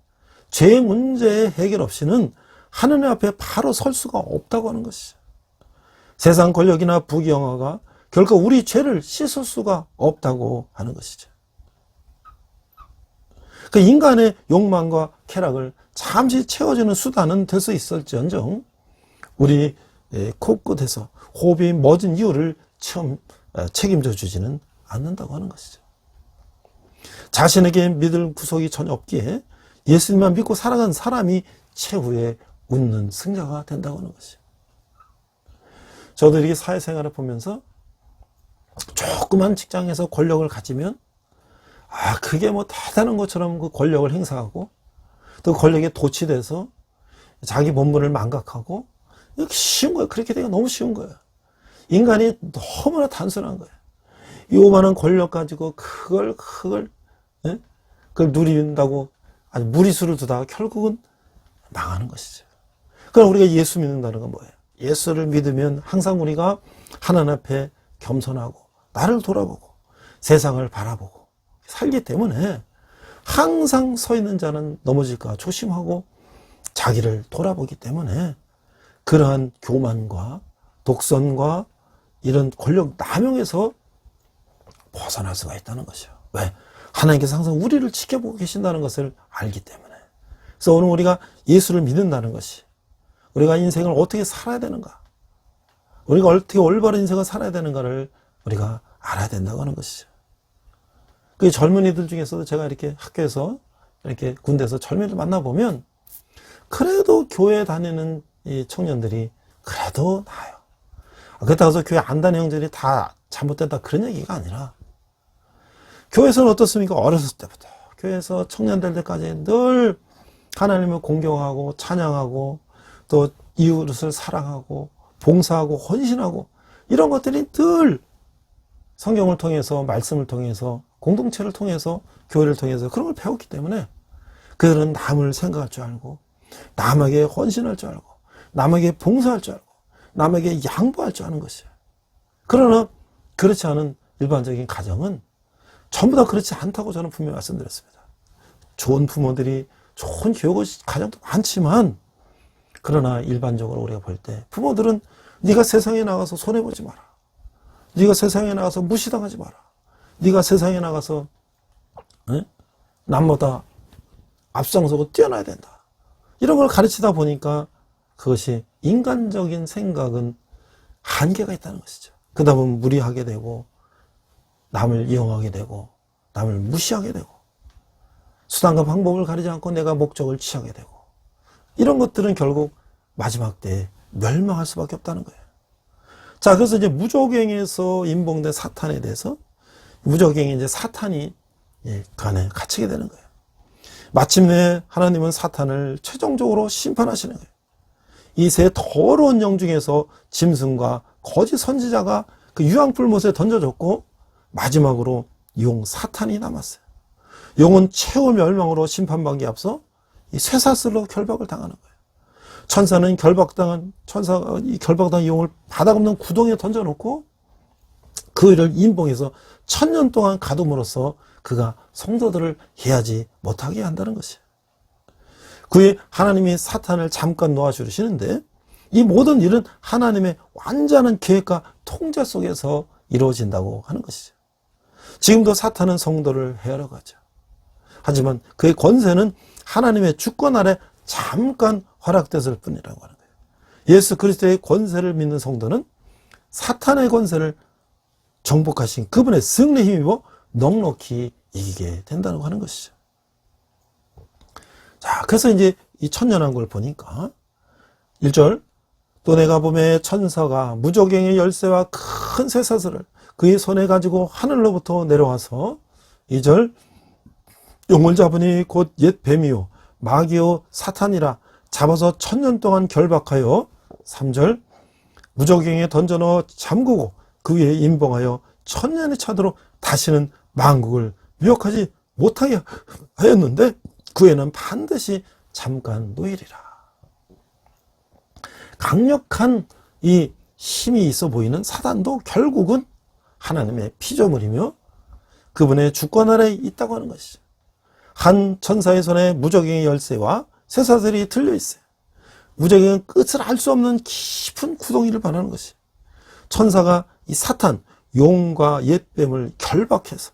죄의 문제의 해결 없이는 하느님 앞에 바로 설 수가 없다고 하는 것이죠. 세상 권력이나 부귀영화가 결코 우리 죄를 씻을 수가 없다고 하는 것이죠. 그 인간의 욕망과 쾌락을 잠시 채워주는 수단은 될 수 있을지언정 우리 코끝에서 호흡이 멎은 이유를 책임져 주지는 않는다고 하는 것이죠. 자신에게 믿을 구석이 전혀 없기에 예수님만 믿고 살아간 사람이 최후에 웃는 승자가 된다고 하는 것이죠. 저도 이렇게 사회생활을 보면서 조그만 직장에서 권력을 가지면 그게 뭐 대단한 것처럼 그 권력을 행사하고 또 권력에 도취돼서 자기 본분을 망각하고 이렇게 쉬운 거예요. 그렇게 되기가 너무 쉬운 거예요. 인간이 너무나 단순한 거예요. 요만한 권력 가지고 그걸 누린다고 아주 무리수를 두다가 결국은 망하는 것이죠. 그럼 우리가 예수 믿는다는 건 뭐예요? 예수를 믿으면 항상 우리가 하나님 앞에 겸손하고 나를 돌아보고 세상을 바라보고 살기 때문에 항상 서 있는 자는 넘어질까 조심하고 자기를 돌아보기 때문에 그러한 교만과 독선과 이런 권력 남용에서 벗어날 수가 있다는 것이요. 왜? 하나님께서 항상 우리를 지켜보고 계신다는 것을 알기 때문에. 그래서 오늘 우리가 예수를 믿는다는 것이 우리가 인생을 어떻게 살아야 되는가, 우리가 어떻게 올바른 인생을 살아야 되는가를 우리가 알아야 된다고 하는 것이죠. 그 젊은이들 중에서도 제가 이렇게 학교에서 이렇게 군대에서 젊은이들 만나보면 그래도 교회 다니는 이 청년들이 그래도 나아요. 그렇다고 해서 교회 안 다니는 형들이 다 잘못됐다 그런 얘기가 아니라 교회에서는 어떻습니까? 어렸을 때부터 교회에서 청년 될 때까지 늘 하나님을 공경하고 찬양하고 또 이웃을 사랑하고 봉사하고 헌신하고 이런 것들이 늘 성경을 통해서 말씀을 통해서 공동체를 통해서 교회를 통해서 그런 걸 배웠기 때문에 그들은 남을 생각할 줄 알고 남에게 헌신할 줄 알고 남에게 봉사할 줄 알고 남에게 양보할 줄 아는 것이에요. 그러나 그렇지 않은 일반적인 가정은 전부 다 그렇지 않다고 저는 분명히 말씀드렸습니다. 좋은 부모들이 좋은 교육을 가정도 많지만 그러나 일반적으로 우리가 볼 때 부모들은 네가 세상에 나가서 손해보지 마라. 네가 세상에 나가서 무시당하지 마라. 네가 세상에 나가서 남보다 앞장서고 뛰어나야 된다. 이런 걸 가르치다 보니까 그것이 인간적인 생각은 한계가 있다는 것이죠. 그러다 보면 무리하게 되고 남을 이용하게 되고 남을 무시하게 되고 수단과 방법을 가리지 않고 내가 목적을 취하게 되고 이런 것들은 결국 마지막 때에 멸망할 수밖에 없다는 거예요. 자, 그래서 이제 무적행에서 인봉된 사탄에 대해서 무적행에 이제 사탄이 그 안에 갇히게 되는 거예요. 마침내 하나님은 사탄을 최종적으로 심판하시는 거예요. 이 세 더러운 영 중에서 짐승과 거짓 선지자가 그 유황불못에 던져졌고 마지막으로 용 사탄이 남았어요. 용은 최후 멸망으로 심판받기에 앞서 이 쇠사슬로 결박을 당하는 거예요. 천사는 이 결박당한 용을 바닥 없는 구덩이에 던져놓고 그 일을 인봉해서 1000년 동안 가둠으로써 그가 성도들을 해하지 못하게 한다는 것이에요. 그에 하나님이 사탄을 잠깐 놓아주시는데 이 모든 일은 하나님의 완전한 계획과 통제 속에서 이루어진다고 하는 것이죠. 지금도 사탄은 성도를 해하려고 하죠. 하지만 그의 권세는 하나님의 주권 아래 잠깐 허락됐을 뿐이라고 하는 거예요. 예수 그리스도의 권세를 믿는 성도는 사탄의 권세를 정복하신 그분의 승리에 힘입어 넉넉히 이기게 된다고 하는 것이죠. 자, 그래서 이제 이 천년왕국을 보니까 1절, 또 내가 보매 천사가 무저갱의 열쇠와 큰 쇠사슬을 그의 손에 가지고 하늘로부터 내려와서 2절, 용을 잡으니 곧 옛 뱀이요 마귀요 사탄이라 잡아서 1000년 동안 결박하여 3절, 무저갱에 던져넣어 잠그고 그 위에 임봉하여 1000년이 차도록 다시는 만국을 미혹하지 못하게 하였는데 그 후에는 반드시 잠깐 놓이리라. 강력한 이 힘이 있어 보이는 사단도 결국은 하나님의 피조물이며 그분의 주권 아래에 있다고 하는 것이죠. 한 천사의 손에 무저갱의 열쇠와 쇠사슬이 들려 있어요. 무저갱은 끝을 알 수 없는 깊은 구덩이를 말하는 것이. 천사가 이 사탄, 용과 옛뱀을 결박해서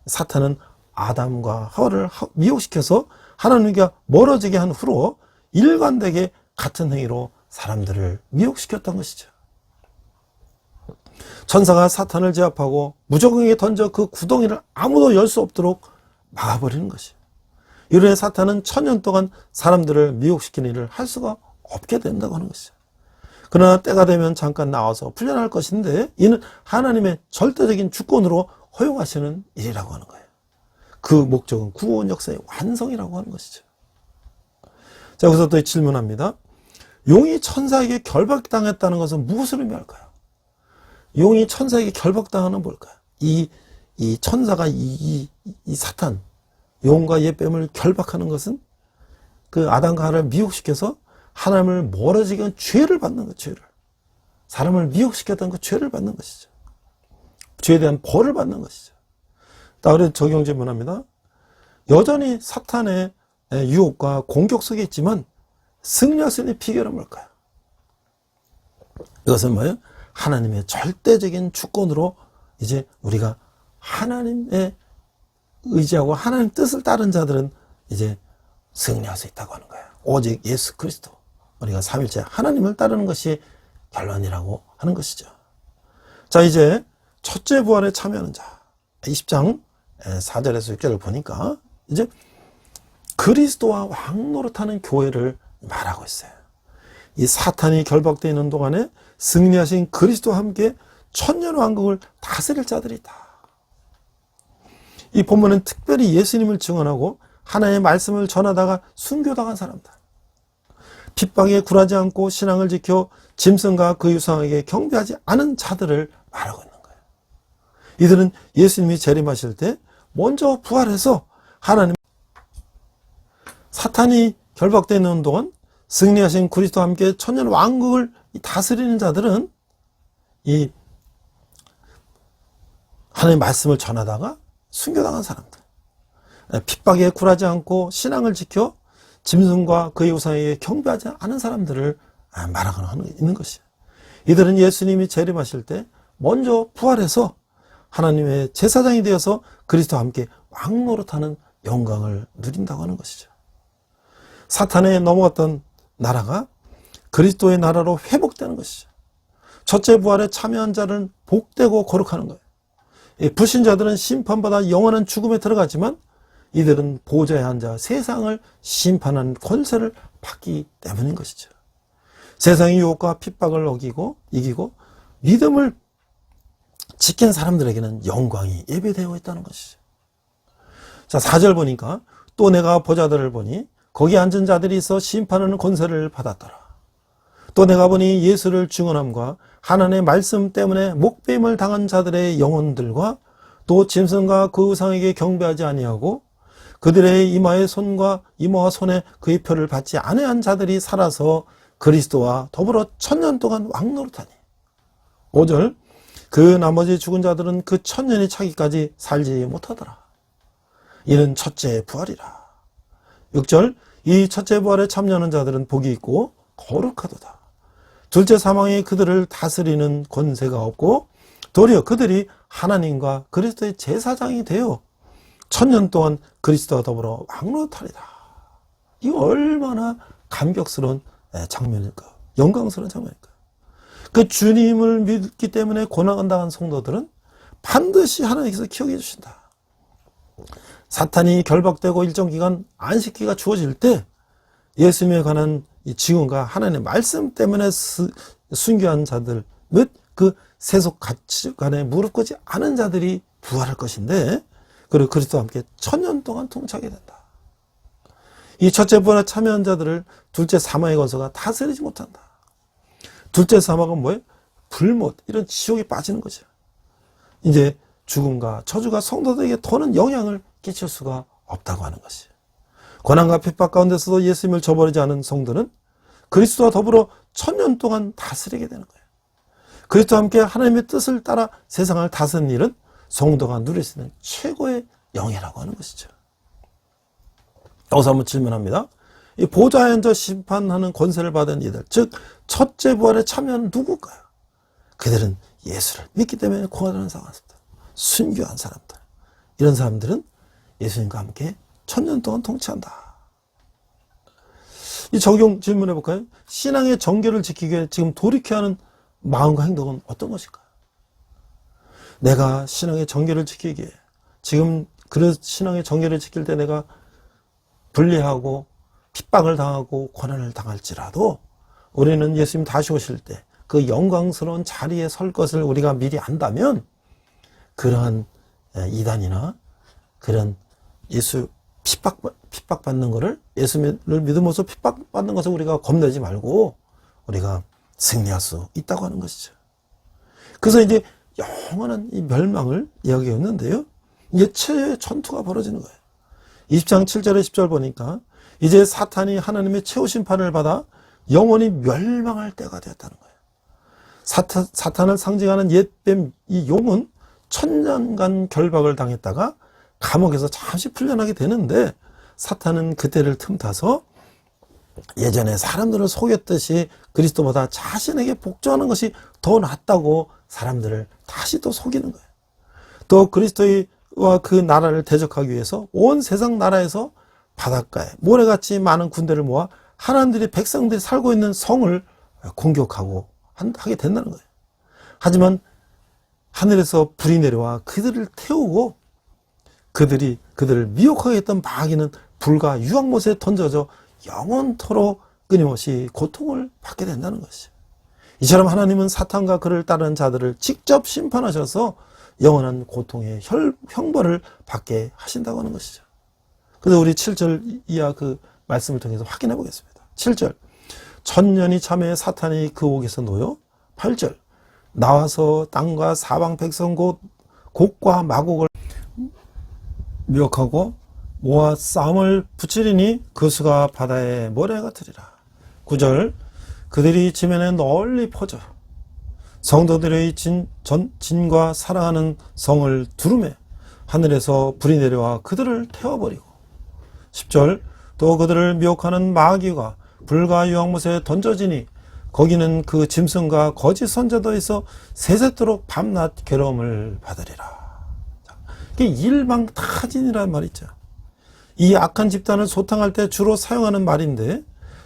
사탄은 아담과 하와를 미혹시켜서 하나님과 멀어지게 한 후로 일관되게 같은 행위로 사람들을 미혹시켰던 것이죠. 천사가 사탄을 제압하고 무저갱에 던져 그 구덩이를 아무도 열 수 없도록 막아버리는 것이에요. 이로 인해 사탄은 1000년 동안 사람들을 미혹시키는 일을 할 수가 없게 된다고 하는 것이죠. 그러나 때가 되면 잠깐 나와서 풀려날 것인데 이는 하나님의 절대적인 주권으로 허용하시는 일이라고 하는 거예요. 그 목적은 구원 역사의 완성이라고 하는 것이죠. 자, 여기서 또 질문합니다. 용이 천사에게 결박당했다는 것은 무엇을 의미할까요? 용이 천사에게 결박당하는 뭘까요? 이 천사가 이 사탄, 용과 옛뱀을 결박하는 것은 그 아담과 하와를 미혹시켜서 하나님을 멀어지게 한 죄를 받는 것, 죄를. 사람을 미혹시켰던 그 죄를 받는 것이죠. 죄에 대한 벌을 받는 것이죠. 따로 적용 질문합니다. 여전히 사탄의 유혹과 공격 속에 있지만 승리할 수 있는 비결은 뭘까요? 이것은 뭐예요? 하나님의 절대적인 주권으로 이제 우리가 하나님의 의지하고 하나님 뜻을 따른 자들은 이제 승리할 수 있다고 하는 거예요. 오직 예수 그리스도, 우리가 삼일째 하나님을 따르는 것이 결론이라고 하는 것이죠. 자, 이제 첫째 부활에 참여하는 자 20장 4절에서 6절을 보니까 이제 그리스도와 왕 노릇하는 교회를 말하고 있어요. 이 사탄이 결박되어 있는 동안에 승리하신 그리스도와 함께 천년 왕국을 다스릴 자들이 있다. 이 본문은 특별히 예수님을 증언하고 하나님의 말씀을 전하다가 순교당한 사람들, 핍박에 굴하지 않고 신앙을 지켜 짐승과 그 유상에게 경배하지 않은 자들을 말하고 있는 거예요. 이들은 예수님이 재림하실 때 먼저 부활해서 하나님, 사탄이 결박되어 있는 동안 승리하신 그리스도와 함께 천년 왕국을 다스리는 자들은 이 하나님의 말씀을 전하다가 순교당한 사람들, 핍박에 굴하지 않고 신앙을 지켜 짐승과 그의 우상에게 경배하지 않은 사람들을 말하고 있는 것이에요. 이들은 예수님이 재림하실 때 먼저 부활해서 하나님의 제사장이 되어서 그리스도와 함께 왕노릇하는 영광을 누린다고 하는 것이죠. 사탄에 넘어갔던 나라가 그리스도의 나라로 회복되는 것이죠. 첫째 부활에 참여한 자는 복되고 거룩하는 거예요. 불신자들은 심판받아 영원한 죽음에 들어가지만 이들은 보좌에 앉아 세상을 심판하는 권세를 받기 때문인 것이죠. 세상의 유혹과 핍박을 이기고 믿음을 지킨 사람들에게는 영광이 예배되어 있다는 것이죠. 자, 4절 보니까 또 내가 보좌들을 보니 거기 앉은 자들이 있어 심판하는 권세를 받았더라. 또 내가 보니 예수를 증언함과 하나님의 말씀 때문에 목배임을 당한 자들의 영혼들과 또 짐승과 그 우상에게 경배하지 아니하고 그들의 이마의 손과 이마와 손에 그의 표를 받지 아니한 자들이 살아서 그리스도와 더불어 1000년 동안 왕노릇하니. 5절, 그 나머지 죽은 자들은 그 1000년이 차기까지 살지 못하더라. 이는 첫째 부활이라. 6절, 이 첫째 부활에 참여하는 자들은 복이 있고 거룩하도다. 둘째 사망이 그들을 다스리는 권세가 없고 도리어 그들이 하나님과 그리스도의 제사장이 되어 1000년 동안 그리스도와 더불어 왕노릇하리다. 이 얼마나 감격스러운 장면일까요? 영광스러운 장면일까요? 그 주님을 믿기 때문에 고난을 당한 성도들은 반드시 하나님께서 기억해 주신다. 사탄이 결박되고 일정 기간 안식기가 주어질 때 예수님에 관한 이 증언과 하나님의 말씀 때문에 순교한 자들 및 그 세속 가치관에 무릎 꿇지 않은 자들이 부활할 것인데, 그리고 그리스도와 함께 1000년 동안 동차하게 된다. 이 첫째 부활에 참여한 자들을 둘째 사망의 권세가 다스리지 못한다. 둘째 사망은 뭐예요? 불못, 이런 지옥에 빠지는 거죠. 이제 죽음과 저주가 성도들에게 더는 영향을 끼칠 수가 없다고 하는 것이. 고난과 핍박 가운데서도 예수님을 저버리지 않은 성도는 그리스도와 더불어 1000년 동안 다스리게 되는 거예요. 그리스도와 함께 하나님의 뜻을 따라 세상을 다스리는 일은 성도가 누릴 수 있는 최고의 영예라고 하는 것이죠. 여기서 한번 질문합니다. 이 보좌에 앉아 심판하는 권세를 받은 이들, 즉 첫째 부활에 참여하는 누굴까요? 그들은 예수를 믿기 때문에 고난하는 사람들, 순교한 사람들. 이런 사람들은 예수님과 함께 1000년 동안 통치한다. 이 적용 질문해 볼까요? 신앙의 정결을 지키기 위해 지금 돌이켜야 하는 마음과 행동은 어떤 것일까요? 내가 신앙의 정결을 지키기 위해 지금 그 신앙의 정결을 지킬 때 내가 불리하고 핍박을 당하고 고난을 당할지라도 우리는 예수님 다시 오실 때 그 영광스러운 자리에 설 것을 우리가 미리 안다면 그러한 이단이나 그런 예수 핍박받는 것을, 예수를 믿음으로써 핍박받는 것을 우리가 겁내지 말고 우리가 승리할 수 있다고 하는 것이죠. 그래서 이제 영원한 이 멸망을 이야기했는데요. 이제 최후의 전투가 벌어지는 거예요. 20장 7절에 10절 보니까 이제 사탄이 하나님의 최후 심판을 받아 영원히 멸망할 때가 되었다는 거예요. 사탄을 상징하는 옛뱀 이 용은 1000년간 결박을 당했다가 감옥에서 잠시 풀려나게 되는데, 사탄은 그때를 틈타서 예전에 사람들을 속였듯이 그리스도보다 자신에게 복종하는 것이 더 낫다고 사람들을 다시 또 속이는 거예요. 또 그리스도와 그 나라를 대적하기 위해서 온 세상 나라에서 바닷가에 모래같이 많은 군대를 모아 하나님들이 백성들이 살고 있는 성을 공격하고 하게 된다는 거예요. 하지만 하늘에서 불이 내려와 그들을 태우고 그들을 미혹하게 했던 마귀는 불과 유황못에 던져져 영원토록 끊임없이 고통을 받게 된다는 것이죠. 이처럼 하나님은 사탄과 그를 따르는 자들을 직접 심판하셔서 영원한 고통의 형벌을 받게 하신다고 하는 것이죠. 그래서 우리 7절 이하 그 말씀을 통해서 확인해 보겠습니다. 7절, 1000년이 참에 사탄이 그 옥에서 놓여. 8절, 나와서 땅과 사방 백성 곡과 마곡을 미혹하고 모아 싸움을 붙이리니 그 수가 바다의 모래 같으리라. 9절, 그들이 지면에 널리 퍼져 성도들의 진과 사랑하는 성을 두루매 하늘에서 불이 내려와 그들을 태워버리고. 10절, 또 그들을 미혹하는 마귀가 불과 유황못에 던져지니 거기는 그 짐승과 거짓 선자들에서 세세토록 밤낮 괴로움을 받으리라. 이게 일망타진이라는 말이 있죠. 이 악한 집단을 소탕할 때 주로 사용하는 말인데,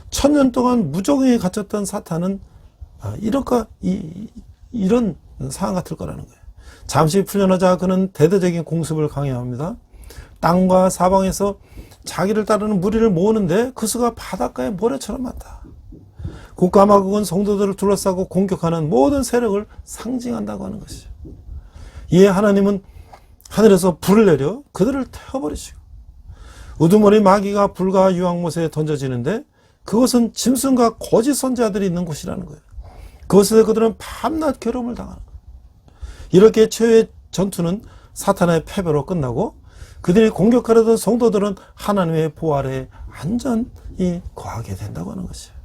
1000년 동안 무적응에 갇혔던 사탄은 이런 상황 같을 거라는 거예요. 잠시 풀려나자 그는 대대적인 공습을 강요합니다. 땅과 사방에서 자기를 따르는 무리를 모으는데 그 수가 바닷가의 모래처럼 많다. 국가 마국은 성도들을 둘러싸고 공격하는 모든 세력을 상징한다고 하는 것이죠. 이에 하나님은 하늘에서 불을 내려 그들을 태워버리시고, 우두머리 마귀가 불과 유황못에 던져지는데 그것은 짐승과 거짓 선지자들이 있는 곳이라는 거예요. 그것에서 그들은 밤낮 괴로움을 당하는 거예요. 이렇게 최후의 전투는 사탄의 패배로 끝나고 그들이 공격하려던 성도들은 하나님의 보호 아래 안전히 거하게 된다고 하는 것이에요.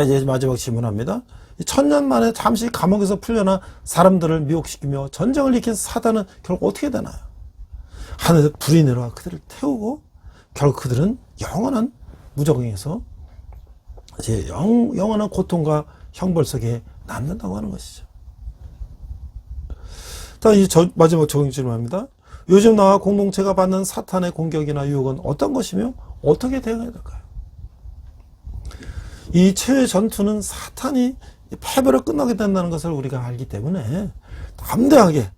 이제 마지막 질문합니다. 1000년 만에 잠시 감옥에서 풀려나 사람들을 미혹시키며 전쟁을 일으킨 사단은 결국 어떻게 되나요? 하늘에 불이 내려와 그들을 태우고 결국 그들은 영원한 무적응에서 이제 영원한 고통과 형벌 속에 남는다고 하는 것이죠. 이제 마지막 적용 질문합니다. 요즘 나와 공동체가 받는 사탄의 공격이나 유혹은 어떤 것이며 어떻게 대응해야 될까요? 이 최후의 전투는 사탄이 패배로 끝나게 된다는 것을 우리가 알기 때문에 담대하게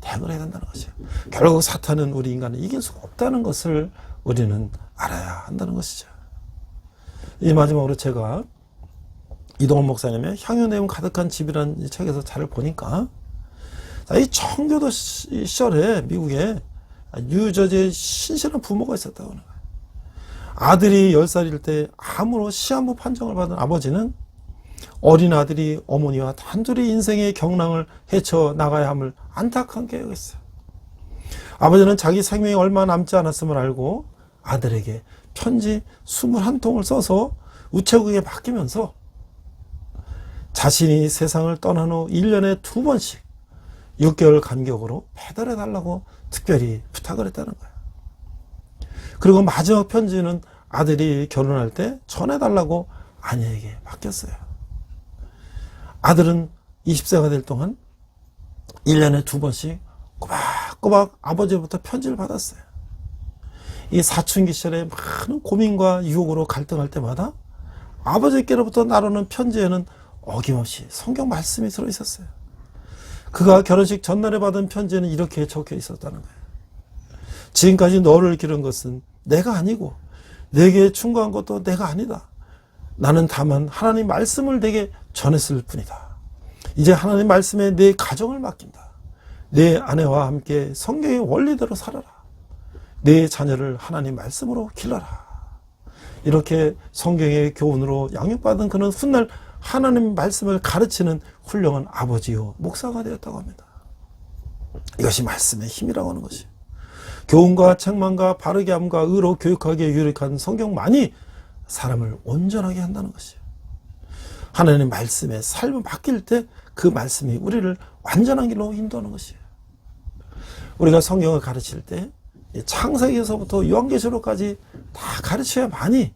대응을 해야 된다는 것이에요. 결국 사탄은 우리 인간을 이길 수가 없다는 것을 우리는 알아야 한다는 것이죠. 이 마지막으로 제가 이동원 목사님의 향유 내용 가득한 집이라는 이 책에서 잘 보니까 이 청교도 시절에 미국에 뉴저지에 신실한 부모가 있었다고 하는 거예요. 아들이 10살일 때 암으로 시한부 판정을 받은 아버지는 어린 아들이 어머니와 단둘이 인생의 경랑을 헤쳐나가야 함을 안타깝게 여겼어요. 아버지는 자기 생명이 얼마 남지 않았음을 알고 아들에게 편지 21통을 써서 우체국에 맡기면서 자신이 세상을 떠난 후 1년에 2번씩 6개월 간격으로 배달해 달라고 특별히 부탁을 했다는 거예요. 그리고 마지막 편지는 아들이 결혼할 때 전해달라고 아내에게 맡겼어요. 아들은 20세가 될 동안 1년에 2번씩 꼬박꼬박 아버지로부터 편지를 받았어요. 이 사춘기 시절에 많은 고민과 유혹으로 갈등할 때마다 아버지께로부터 나오는 편지에는 어김없이 성경 말씀이 들어있었어요. 그가 결혼식 전날에 받은 편지에는 이렇게 적혀 있었다는 거예요. 지금까지 너를 기른 것은 내가 아니고 내게 충고한 것도 내가 아니다. 나는 다만 하나님 말씀을 내게 전했을 뿐이다. 이제 하나님 말씀에 내 가정을 맡긴다. 내 아내와 함께 성경의 원리대로 살아라. 내 자녀를 하나님 말씀으로 길러라. 이렇게 성경의 교훈으로 양육받은 그는 훗날 하나님 말씀을 가르치는 훌륭한 아버지요 목사가 되었다고 합니다. 이것이 말씀의 힘이라고 하는 것이에요. 교훈과 책망과 바르게 함과 의로 교육하기에 유력한 성경만이 사람을 온전하게 한다는 것이에요. 하나님 말씀에 삶을 맡길 때 그 말씀이 우리를 완전한 길로 인도하는 것이에요. 우리가 성경을 가르칠 때 창세기에서부터 요한계시록까지 다 가르쳐야만이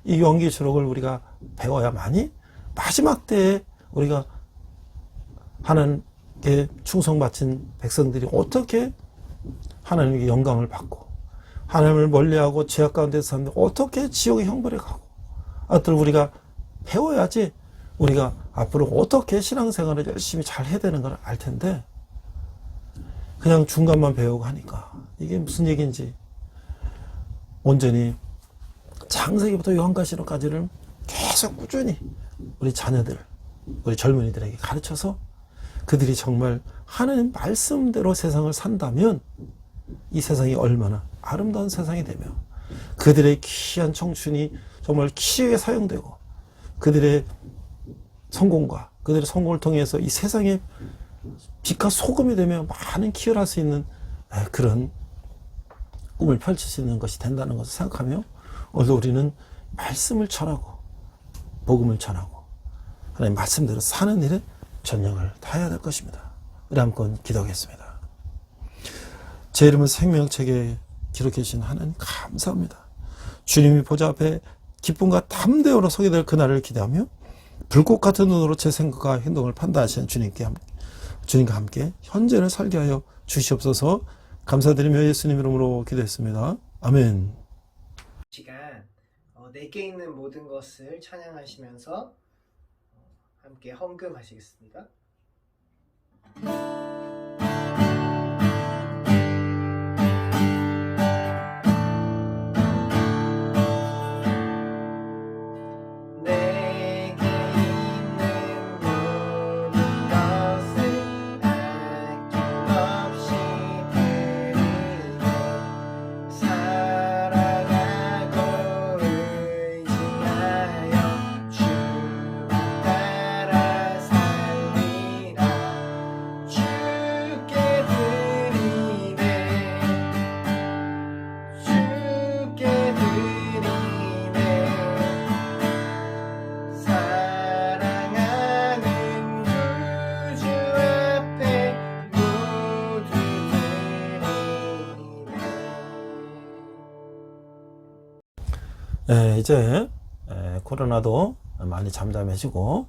이 요한계시록을 우리가 배워야만이 마지막 때에 우리가 하나님께 충성 바친 백성들이 어떻게 하나님께 영광을 받고 하나님을 멀리하고 죄악 가운데 사는데 어떻게 지옥의 형벌에 가고 아무튼 우리가 배워야지 우리가 앞으로 어떻게 신앙생활을 열심히 잘 해야 되는 걸 알 텐데 그냥 중간만 배우고 하니까 이게 무슨 얘기인지 온전히 창세기부터 요한계시록까지를 계속 꾸준히 우리 자녀들, 우리 젊은이들에게 가르쳐서 그들이 정말 하나님 말씀대로 세상을 산다면 이 세상이 얼마나 아름다운 세상이 되며 그들의 귀한 청춘이 정말 기회에 사용되고 그들의 성공과 그들의 성공을 통해서 이 세상에 빛과 소금이 되며 많은 기여를 할 수 있는 그런 꿈을 펼칠 수 있는 것이 된다는 것을 생각하며 오늘도 우리는 말씀을 전하고 복음을 전하고 하나님 말씀대로 사는 일에 전력을 다해야 될 것입니다. 우리 한번 기도하겠습니다. 제 이름은 생명책에 기록해 주신 하나님 감사합니다. 주님이 보좌 앞에 기쁨과 담대함으로 서게 될 그날을 기대하며 불꽃 같은 눈으로 제 생각과 행동을 판단하시는 주님과 함께 현재를 살게 하여 주시옵소서. 감사드리며 예수님 이름으로 기도했습니다. 아멘. 시간 내게 있는 모든 것을 찬양하시면서 함께 헌금하시겠습니다. 이제 코로나도 많이 잠잠해지고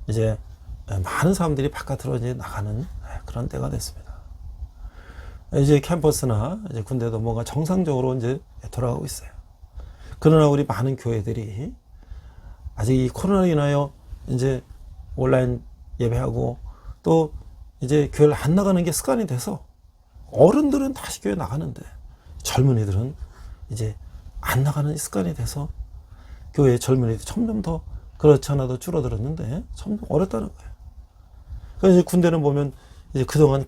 이제 많은 사람들이 바깥으로 이제 나가는 그런 때가 됐습니다. 이제 캠퍼스나 이제 군대도 뭔가 정상적으로 이제 돌아가고 있어요. 그러나 우리 많은 교회들이 아직 이 코로나로 인하여 이제 온라인 예배하고 또 이제 교회를 안 나가는 게 습관이 돼서 어른들은 다시 교회 나가는데 젊은이들은 이제 안 나가는 습관이 돼서 교회 젊은이들이 점점 더 그렇지 않아도 줄어들었는데 점점 어렵다는 거예요. 그래서 이제 군대는 보면 이제 그동안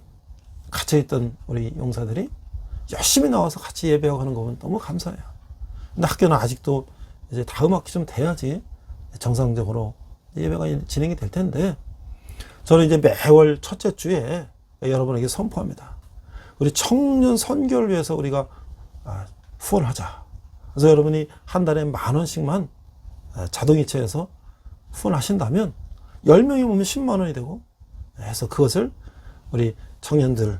갇혀있던 우리 용사들이 열심히 나와서 같이 예배하고 하는 거 보면 너무 감사해요. 근데 학교는 아직도 이제 다음 학기 좀 돼야지 정상적으로 예배가 진행이 될 텐데, 저는 이제 매월 첫째 주에 여러분에게 선포합니다. 우리 청년 선교를 위해서 우리가 후원하자. 그래서 여러분이 한 달에 10,000원씩만 자동이체해서 후원하신다면 10명이 보면 10만 원이 되고, 해서 그것을 우리 청년들,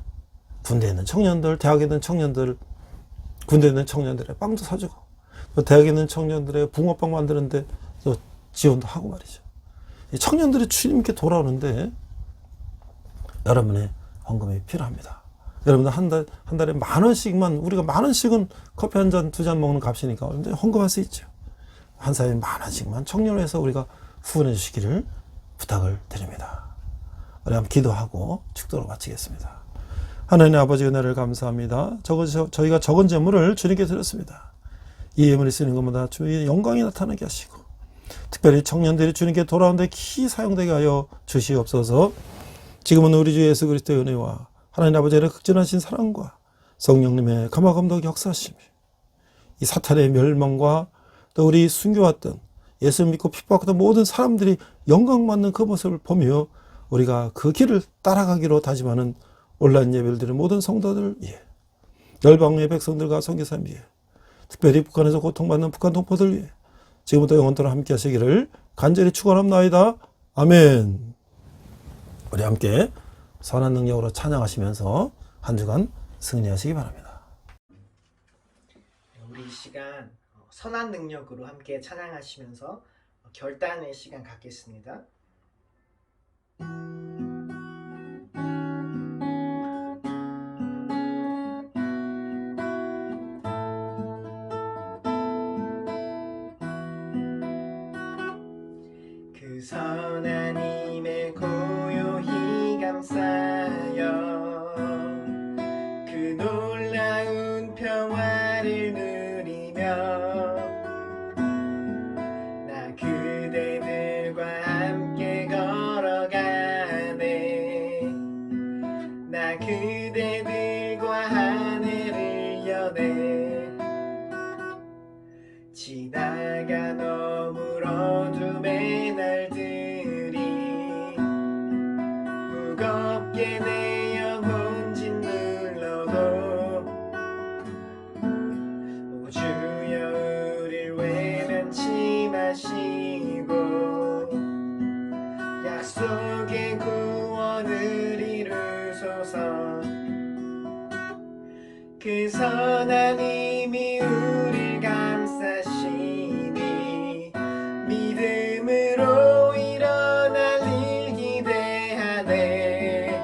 군대에 있는 청년들, 대학에 있는 청년들, 군대에 있는 청년들의 빵도 사주고, 또 대학에 있는 청년들의 붕어빵 만드는데 또 지원도 하고 말이죠. 청년들이 주님께 돌아오는데 여러분의 헌금이 필요합니다. 여러분들 한 달에 10,000원씩만, 우리가 10,000원씩은 커피 한 잔, 두 잔 먹는 값이니까 헌금할 수 있죠. 한 사람에 10,000원씩만 청년을 해서 우리가 후원해 주시기를 부탁을 드립니다. 우리 한번 기도하고 축도로 마치겠습니다. 하나님 아버지 은혜를 감사합니다. 저희가 적은 재물을 주님께 드렸습니다. 이 예물이 쓰는 것마다 주의 영광이 나타나게 하시고, 특별히 청년들이 주님께 돌아오는데 키 사용되게 하여 주시옵소서. 지금은 우리 주 예수 그리스도의 은혜와 하나님 아버지의 극진하신 사랑과 성령님의 감화감독 역사하심이, 이 사탄의 멸망과 또 우리 순교했던 예수 믿고 핍박했던 모든 사람들이 영광받는 그 모습을 보며 우리가 그 길을 따라가기로 다짐하는 온라인 예배를 드리는 모든 성도들 위해, 열방의 백성들과 선교사님 위해, 특별히 북한에서 고통받는 북한 동포들 위해 지금부터 영원토록 함께 하시기를 간절히 축원합나이다. 아멘. 우리 함께 선한 능력으로 찬양하시면서 한 주간 승리하시기 바랍니다. 우리 이 시간 선한 능력으로 함께 찬양하시면서 결단의 시간 갖겠습니다. 그 선한 힘에 고요히 감싸여 그 놀라운 평화를 누리며 나 그대들과 함께 걸어가네. 나 그대들과 하늘을 여네. 지나가 너무 어둠의 날들이 무겁게 내 영혼 짓눌러도 오 주여 우릴 외면치 마시고 약속의 구원을 이루소서. 그 선한 힘이 우릴 감싸시니 믿음으로 일어날 일 기대하네.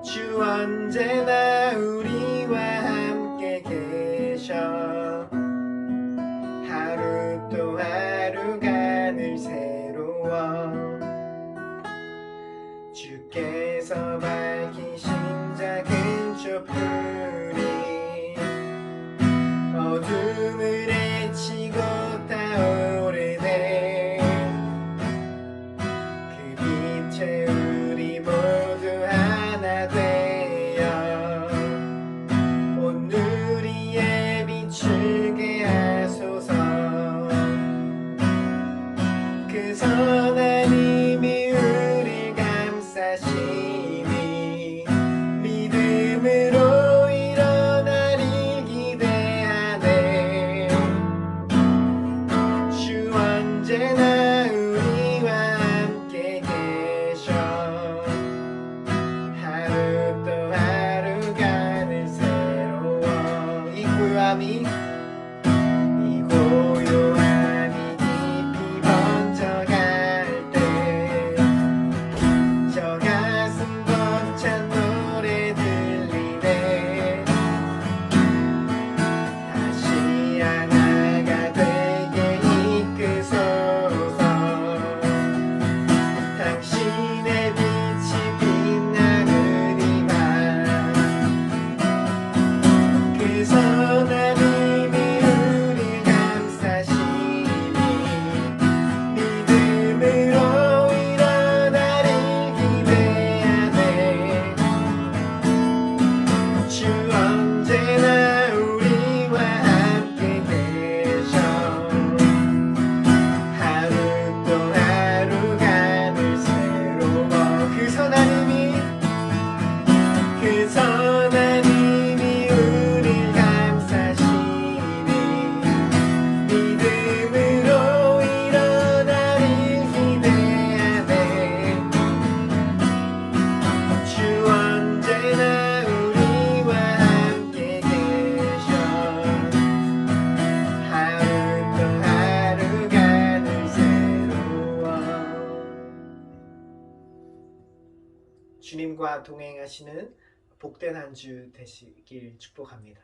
주 언제나 우리와 함께 계셔. 하루 또 하루가 늘 새로워. 주께서 밝히신 작은 촛불이 어둠을 헤치고 타오르네. 그 빛에 우리 모두 하나 되어 온 누리에 비추게 하소서. 그 선한 힘이 우릴 감싸시니 믿음으로 일어날 일 기대하네. 주 언제나 우리와 함께 계셔. 하루 또 하루가 늘 새로워. 이 고요함이 깊이 번져갈 때 저 가슴 벅찬 노래 들리네. 다시 하나가 되게 이끄소서. 주님과 동행하시는 복된 한 주 되시길 축복합니다.